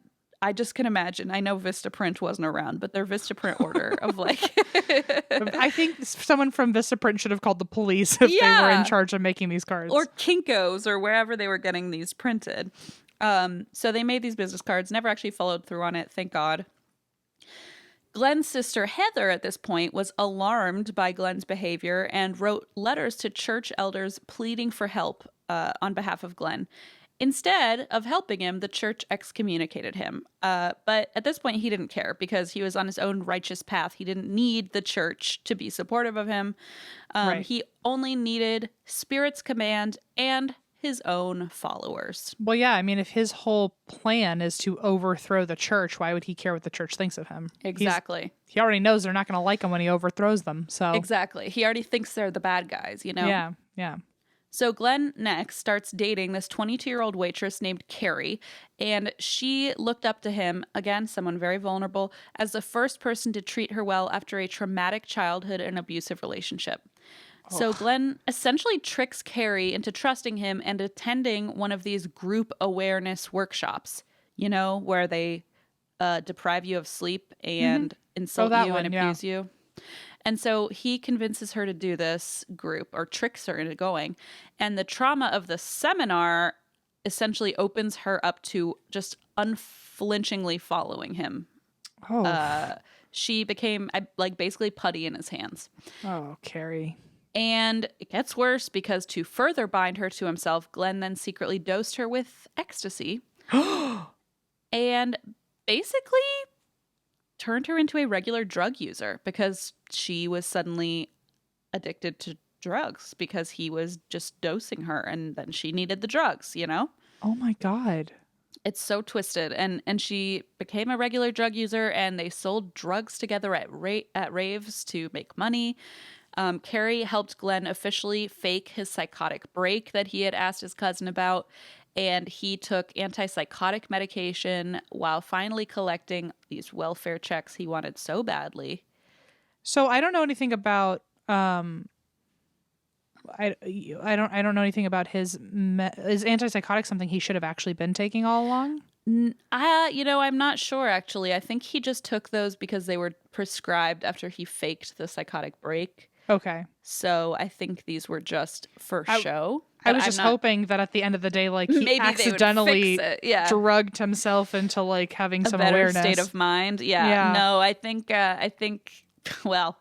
I just can imagine. I know Vistaprint wasn't around, but their Vistaprint order of I think someone from Vistaprint should have called the police if they were in charge of making these cards. Or Kinko's or wherever they were getting these printed. So they made these business cards, never actually followed through on it, thank God. Glenn's sister Heather at this point was alarmed by Glenn's behavior and wrote letters to church elders pleading for help on behalf of Glenn. Instead of helping him, the church excommunicated him. But at this point, he didn't care because he was on his own righteous path. He didn't need the church to be supportive of him. Right. He only needed Spirit's command and his own followers. Well, yeah. I mean, if his whole plan is to overthrow the church, why would he care what the church thinks of him? Exactly. He already knows they're not going to like him when he overthrows them. So exactly. He already thinks they're the bad guys, Yeah, yeah. So Glenn next starts dating this 22-year-old waitress named Carrie, and she looked up to him, again, someone very vulnerable, as the first person to treat her well after a traumatic childhood and abusive relationship. So Glenn essentially tricks Carrie into trusting him and attending one of these group awareness workshops, where they deprive you of sleep and insult you and abuse you. And so he convinces her to do this group or tricks her into going. And the trauma of the seminar essentially opens her up to just unflinchingly following him. She became basically putty in his hands. Oh, Carrie. And it gets worse because to further bind her to himself, Glenn then secretly dosed her with ecstasy and basically turned her into a regular drug user because she was suddenly addicted to drugs because he was just dosing her and then she needed the drugs, Oh my God. It's so twisted. And she became a regular drug user and they sold drugs together at raves to make money. Carrie helped Glenn officially fake his psychotic break that he had asked his cousin about. And he took antipsychotic medication while finally collecting these welfare checks he wanted so badly. So I don't know anything about I don't know anything about his is antipsychotic something he should have actually been taking all along? I'm not sure actually. I think he just took those because they were prescribed after he faked the psychotic break. Okay. So I think these were just for show. I was just hoping that at the end of the day, he maybe accidentally drugged himself into having some better awareness, state of mind. Yeah. No, I think. Well,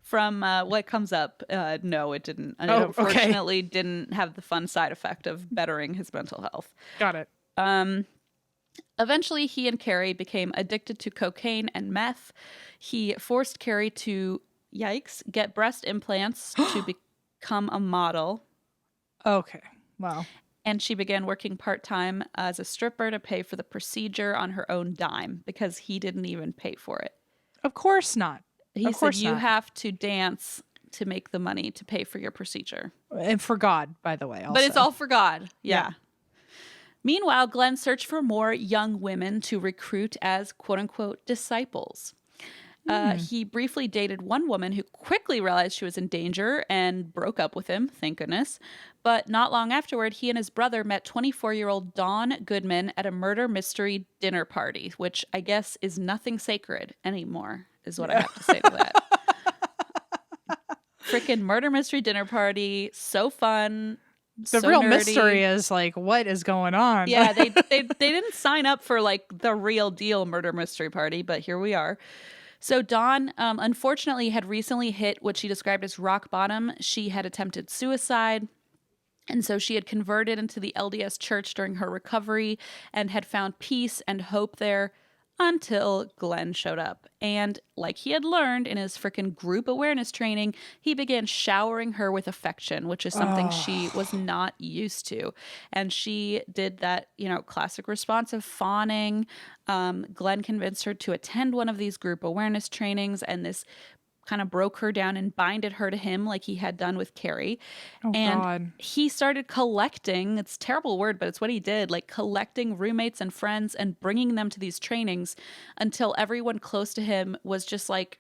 from what comes up, no, it didn't. It unfortunately didn't have the fun side effect of bettering his mental health. Got it. Eventually, he and Carrie became addicted to cocaine and meth. He forced Carrie to, get breast implants to become a model. Okay. Wow. And she began working part-time as a stripper to pay for the procedure on her own dime because he didn't even pay for it. Of course not. He said, you have to dance to make the money to pay for your procedure. And for God, by the way. Also. But it's all for God. Yeah. Meanwhile, Glenn searched for more young women to recruit as quote-unquote disciples. He briefly dated one woman who quickly realized she was in danger and broke up with him, thank goodness. But not long afterward, he and his brother met 24-year-old Dawn Goodman at a murder mystery dinner party, which I guess is nothing sacred anymore, is what I have to say to that. Freaking murder mystery dinner party, so fun. The so real nerdy. mystery is like, what is going on? Yeah, they didn't sign up for like the real deal murder mystery party, but here we are. So Dawn, unfortunately, had recently hit what she described as rock bottom. She had attempted suicide. And so she had converted into the LDS church during her recovery and had found peace and hope there until Glenn showed up. And like he had learned in his freaking group awareness training, he began showering her with affection, which is something she was not used to. And she did that, classic response of fawning. Glenn convinced her to attend one of these group awareness trainings, and this kind of broke her down and binded her to him like he had done with Carrie. God. He started collecting, it's a terrible word, but it's what he did, like collecting roommates and friends and bringing them to these trainings until everyone close to him was just like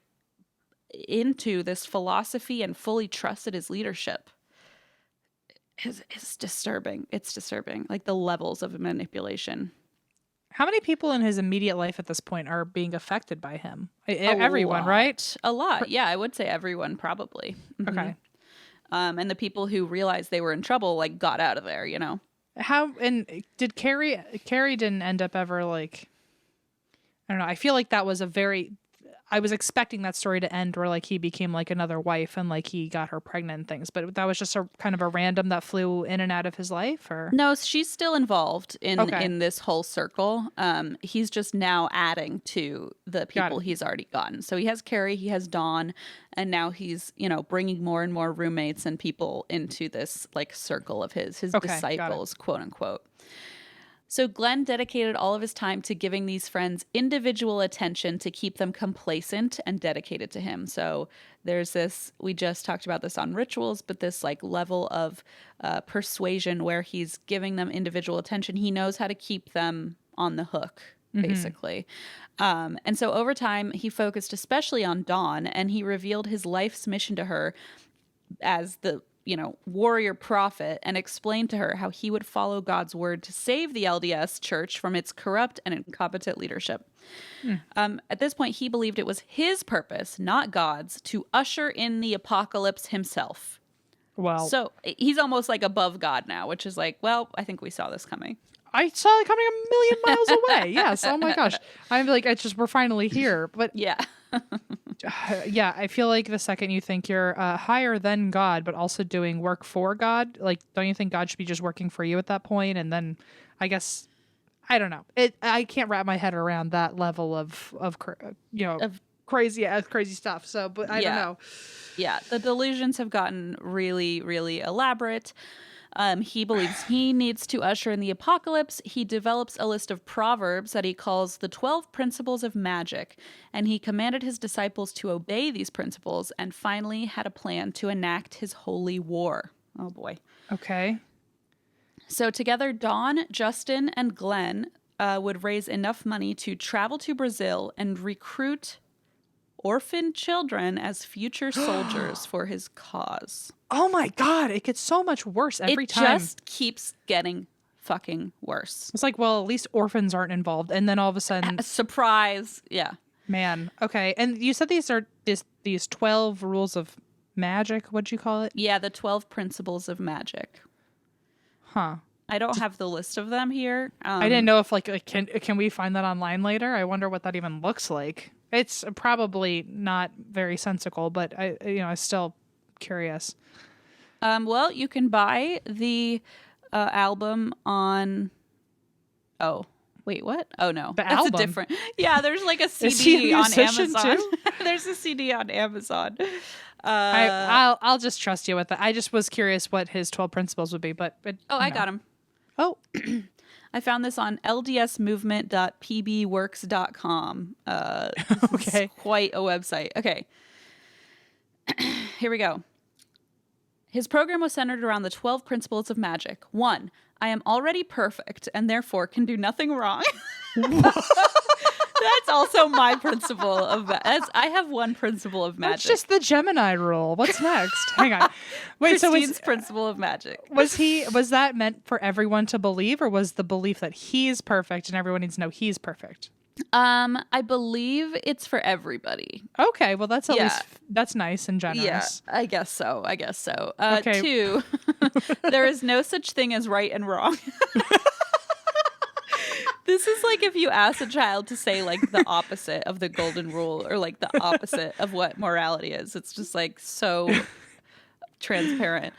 into this philosophy and fully trusted his leadership. It's disturbing. It's disturbing. Like the levels of manipulation. How many people in his immediate life at this point are being affected by him? Everyone, right? A lot. Yeah, I would say everyone probably. Mm-hmm. Okay. And the people who realized they were in trouble, like, got out of there, How, and did Carrie didn't end up ever, like, I don't know. I feel like that was I was expecting that story to end where like he became like another wife and like he got her pregnant and things, but that was just a kind of a random that flew in and out of his life, or no, she's still involved in this whole circle. He's just now adding to the people he's already gotten. So he has Carrie, he has Dawn, and now he's bringing more and more roommates and people into this like circle of his disciples, quote unquote. So Glenn dedicated all of his time to giving these friends individual attention to keep them complacent and dedicated to him. So there's this, we just talked about this on rituals, but this like level of persuasion where he's giving them individual attention. He knows how to keep them on the hook, basically. And so over time, he focused especially on Dawn, and he revealed his life's mission to her as the warrior prophet, and explained to her how he would follow God's word to save the LDS church from its corrupt and incompetent leadership. At this point, he believed it was his purpose, not God's, to usher in the apocalypse himself. Well, so he's almost like above God now, which is like, well, I think we saw this coming. I saw it coming a million miles away. Yes. Oh my gosh. I'm like, we're finally here. But yeah. Yeah, I feel like the second you think you're higher than God, but also doing work for God, like, don't you think God should be just working for you at that point? And then, I guess, I don't know. I can't wrap my head around that level of crazy stuff. So, but I don't know. Yeah, the delusions have gotten really, really elaborate. He believes he needs to usher in the apocalypse. He develops a list of proverbs that he calls the 12 principles of magic, and he commanded his disciples to obey these principles, and finally had a plan to enact his holy war. Oh boy. Okay. So together, Dawn, Justin, and Glenn would raise enough money to travel to Brazil and recruit orphan children as future soldiers for his cause. Oh my God, it gets so much worse every time. It just keeps getting fucking worse. It's like, well, at least orphans aren't involved. And then all of a sudden... Surprise. Yeah. Man. Okay. And you said these are these 12 rules of magic. What'd you call it? Yeah, the 12 principles of magic. Huh. I don't have the list of them here. I didn't know if can we find that online later? I wonder what that even looks like. It's probably not very sensical, but I'm still curious. Well, you can buy the album on. Oh, wait, what? Oh no, that's album. A different. Yeah, there's like a CD on Amazon. There's a CD on Amazon. I'll just trust you with that. I just was curious what his 12 principles would be, but I got him. Oh. I found this on ldsmovement.pbworks.com. Okay. It's quite a website. Okay. Here we go. His program was centered around the 12 principles of magic. 1, I am already perfect and therefore can do nothing wrong. That's also my principle of I have one principle of magic. That's just the Gemini rule. What's next? Hang on. Wait, Christine's principle of magic. Was that meant for everyone to believe, or was the belief that he's perfect and everyone needs to know he's perfect? I believe it's for everybody. Okay, well that's at least that's nice and generous. Yeah, I guess so. Okay. 2, there is no such thing as right and wrong. This is like if you ask a child to say like the opposite of the golden rule or like the opposite of what morality is. It's just like so transparent.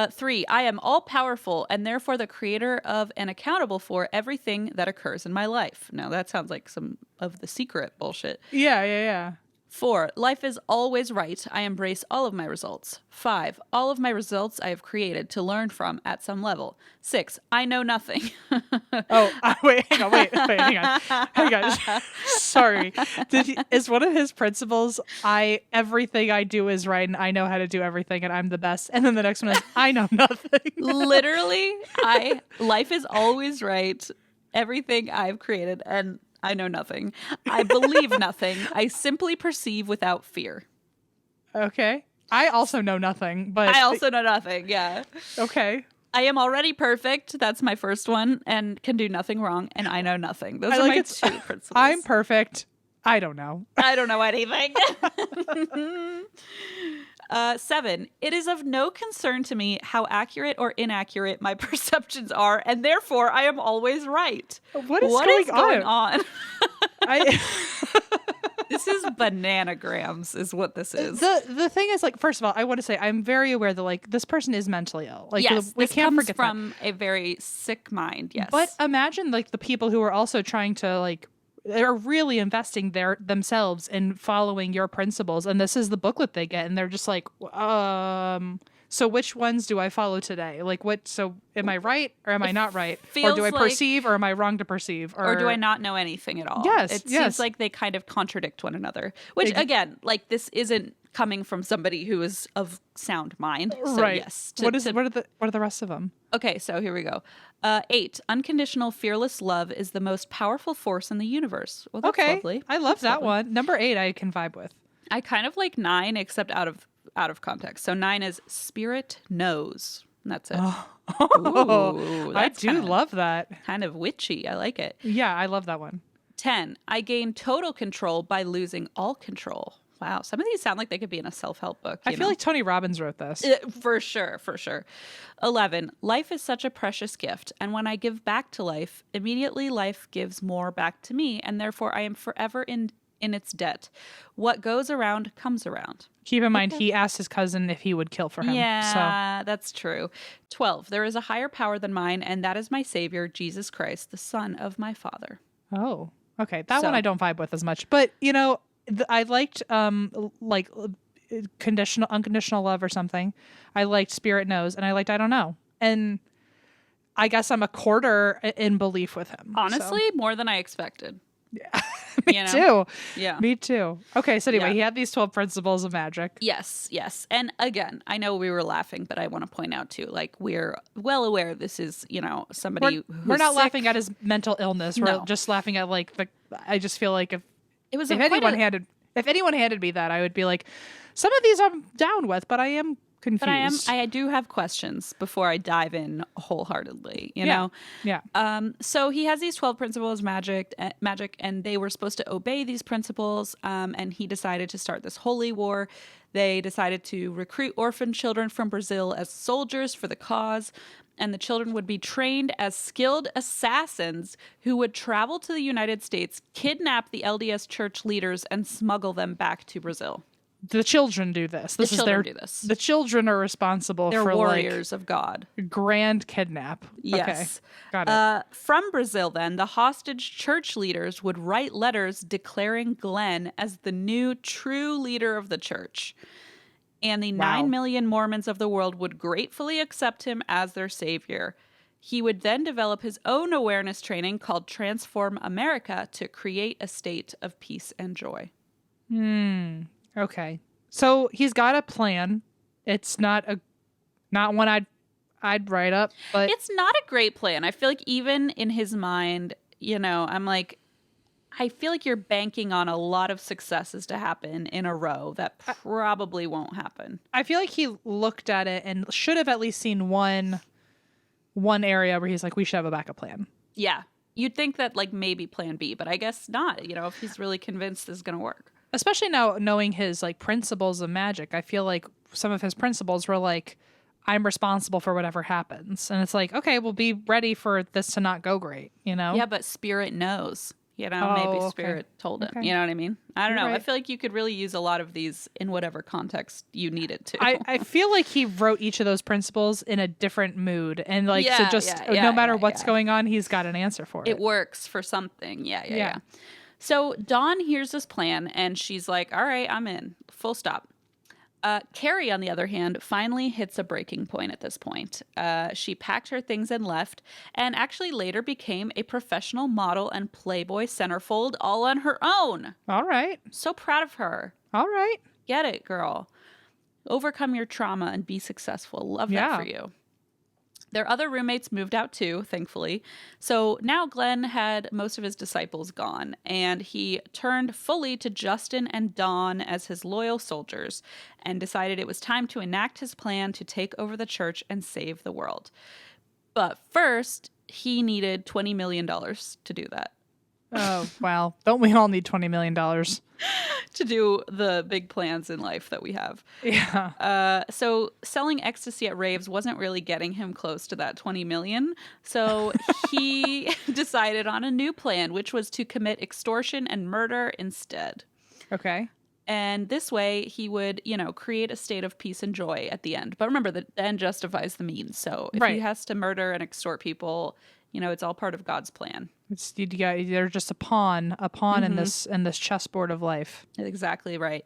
3, I am all powerful and therefore the creator of and accountable for everything that occurs in my life. Now that sounds like some of The Secret bullshit. Yeah. 4, life is always right. I embrace all of my results. 5, all of my results I have created to learn from at some level. 6, I know nothing. Wait, hang on. Sorry. Is one of his principles, everything I do is right and I know how to do everything and I'm the best. And then the next one is, I know nothing. Literally, life is always right. Everything I've created and I know nothing. I believe nothing. I simply perceive without fear. Okay. I also know nothing, but... I also know nothing, yeah. Okay. I am already perfect. That's my first one. And can do nothing wrong. And I know nothing. Those are my 2 principles. I'm perfect. I don't know. I don't know anything. 7, it is of no concern to me how accurate or inaccurate my perceptions are, and therefore I am always right. What is going on? This is bananagrams is what this is. The thing is, like, first of all, I want to say I'm very aware that, like, this person is mentally ill. Like, yes, we this can't comes forget from a very sick mind, yes. But imagine, like, the people who are also trying to, like, they're really investing themselves in following your principles, and this is the booklet they get, and they're just like, so which ones do I follow today? Like, so am I right or am I not right? Or do I perceive or am I wrong to perceive? Or do I not know anything at all? Yes, it seems like they kind of contradict one another, which again, like, this isn't coming from somebody who is of sound mind. So right. Yes. What are the rest of them? Okay, so here we go. 8, unconditional fearless love is the most powerful force in the universe. Well, that's lovely. I love that one. Number 8 I can vibe with. I kind of like 9, except out of context. So 9 is spirit knows. And that's it. Ooh, I do love that. Kind of witchy. I like it. Yeah, I love that one. 10, I gain total control by losing all control. Wow, some of these sound like they could be in a self-help book. I feel like Tony Robbins wrote this. For sure. 11, life is such a precious gift, and when I give back to life, immediately life gives more back to me, and therefore I am forever in its debt. What goes around comes around. Keep in mind, he asked his cousin if he would kill for him. Yeah, that's true. 12, there is a higher power than mine, and that is my Savior, Jesus Christ, the Son of my Father. Oh, okay. That one I don't vibe with as much, but, you know, I liked like unconditional love or something. I liked spirit knows, and I liked I don't know. And I guess I'm a quarter in belief with him. Honestly, more than I expected. Yeah. Me too. Yeah. Me too. Okay, so anyway, he had these 12 principles of magic. Yes. And again, I know we were laughing, but I want to point out too, like, we're well aware this is, you know, somebody we're not sick. laughing at his mental illness. We're just laughing at, like, I just feel like if anyone handed me that, I would be like, some of these I'm down with, but I am confused. But I do have questions before I dive in wholeheartedly, you know? Yeah. So he has these 12 principles of magic, and they were supposed to obey these principles. And he decided to start this holy war. They decided to recruit orphan children from Brazil as soldiers for the cause. And the children would be trained as skilled assassins who would travel to the United States, kidnap the LDS church leaders, and smuggle them back to Brazil. The children do this. The children are responsible for warriors of God. Grand kidnap. Yes. Okay. Got it. From Brazil, then, the hostage church leaders would write letters declaring Glenn as the new true leader of the church. And the 9 million Mormons of the world would gratefully accept him as their savior. He would then develop his own awareness training called Transform America to create a state of peace and joy. Okay. So he's got a plan. It's not one I'd write up, but it's not a great plan. I feel like even in his mind, you know, I'm like, I feel like you're banking on a lot of successes to happen in a row that probably won't happen. I feel like he looked at it and should have at least seen one area where he's like, we should have a backup plan. Yeah. You'd think that like maybe plan B, but I guess not, you know, if he's really convinced this is going to work. Especially now knowing his like principles of magic. I feel like some of his principles were like, I'm responsible for whatever happens. And it's like, okay, we'll be ready for this to not go great, you know? Yeah, but spirit knows. You know, maybe spirit told him. Okay. You know what I mean? I don't know. Right. I feel like you could really use a lot of these in whatever context you need it to. I feel like he wrote each of those principles in a different mood. And like, so just no matter what's going on, he's got an answer for it. It works for something. Yeah. So Dawn hears this plan and she's like, all right, I'm in. Full stop. Carrie, on the other hand, finally hits a breaking point at this point. She packed her things and left, and actually later became a professional model and Playboy centerfold all on her own. All right. So proud of her. All right. Get it, girl. Overcome your trauma and be successful. Love that for you. Their other roommates moved out too, thankfully. So now Glenn had most of his disciples gone, and he turned fully to Justin and Dawn as his loyal soldiers and decided it was time to enact his plan to take over the church and save the world. But first, he needed $20 million to do that. Oh, wow. Don't we all need $20 million? To do the big plans in life that we have. Yeah. So selling ecstasy at raves wasn't really getting him close to that 20 million. So he decided on a new plan, which was to commit extortion and murder instead. Okay. And this way he would, you know, create a state of peace and joy at the end. But remember, the end justifies the means. So if he has to murder and extort people, you know, it's all part of God's plan. They're just a pawn in this chessboard of life. Exactly right.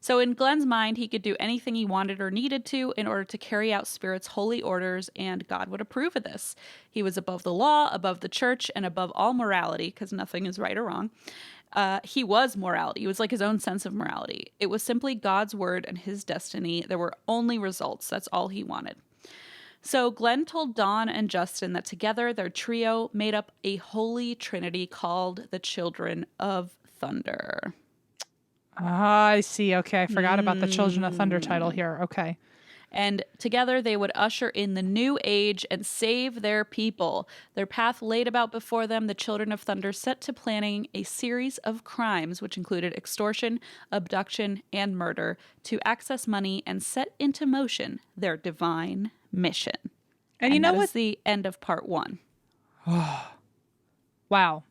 So in Glenn's mind, he could do anything he wanted or needed to in order to carry out Spirit's holy orders, and God would approve of this. He was above the law, above the church, and above all morality, because nothing is right or wrong. He was morality. He was like his own sense of morality. It was simply God's word and his destiny. There were only results. That's all he wanted. So Glenn told Dawn and Justin that together their trio made up a holy trinity called the Children of Thunder. Ah, I see. Okay, I forgot about the Children of Thunder title here. Okay. And together they would usher in the new age and save their people. Their path laid about before them, the Children of Thunder set to planning a series of crimes, which included extortion, abduction, and murder, to access money and set into motion their divine mission. And you know what? The end of part 1. Wow.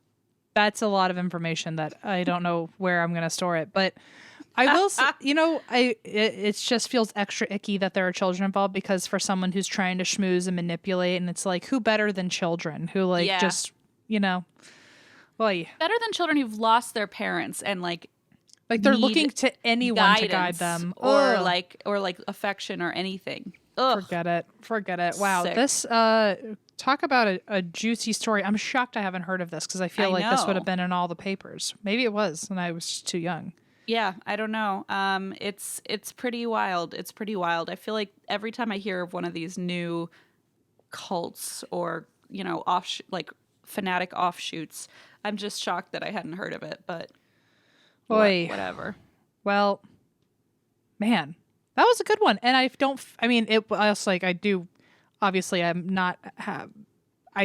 That's a lot of information that I don't know where I'm going to store it. But I will say, you know, it just feels extra icky that there are children involved, because for someone who's trying to schmooze and manipulate, and it's like, who better than children who just, you know, boy. Better than children who've lost their parents and like they're looking to anyone to guide them, or like affection or anything. Ugh. Forget it. Wow. Sick. This, talk about a juicy story. I'm shocked I haven't heard of this, because I feel like this would have been in all the papers. Maybe it was, and I was just too young. Yeah, I don't know. It's pretty wild. It's pretty wild. I feel like every time I hear of one of these new cults or, you know, fanatic offshoots, I'm just shocked that I hadn't heard of it, but whatever. Well, man, that was a good one. And I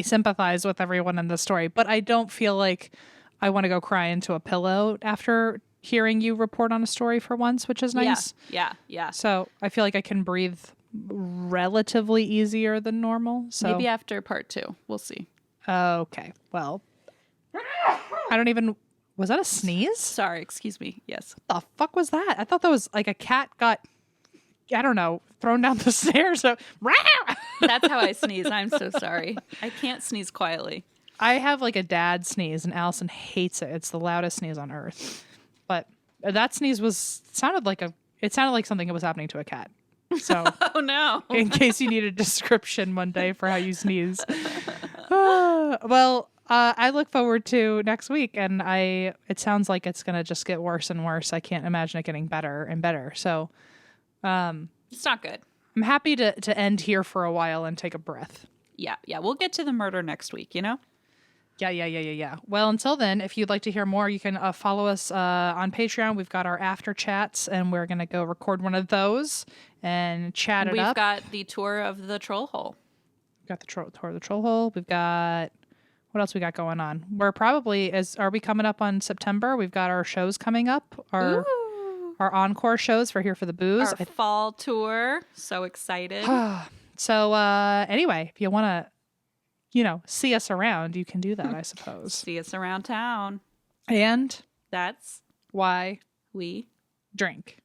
sympathize with everyone in the story, but I don't feel like I want to go cry into a pillow after hearing you report on a story for once, which is nice. Yeah. So I feel like I can breathe relatively easier than normal. So maybe after part 2, we'll see. Okay. Well, was that a sneeze? Sorry, excuse me. Yes. What the fuck was that? I thought that was like a cat got, I don't know, thrown down the stairs. So, that's how I sneeze. I'm so sorry. I can't sneeze quietly. I have like a dad sneeze, and Allison hates it. It's the loudest sneeze on earth. But that sneeze sounded like something that was happening to a cat. So, oh no! In case you need a description one day for how you sneeze. Well, I look forward to next week, and it sounds like it's gonna just get worse and worse. I can't imagine it getting better and better. So, it's not good. I'm happy to end here for a while and take a breath. Yeah. We'll get to the murder next week. You know. Yeah. Well, until then, if you'd like to hear more, you can follow us on Patreon. We've got our after chats, and we're going to go record one of those and chat it We've up. got the tour of the Trollhole. We've got the tour of the Trollhole. We've got, what else we got going on? We're probably, are we coming up on September? We've got our shows coming up. Our encore shows for Here for the Booze. Our fall tour. So excited. So anyway, if you want to, see us around, you can do that, I suppose. See us around town. And That's why we drink.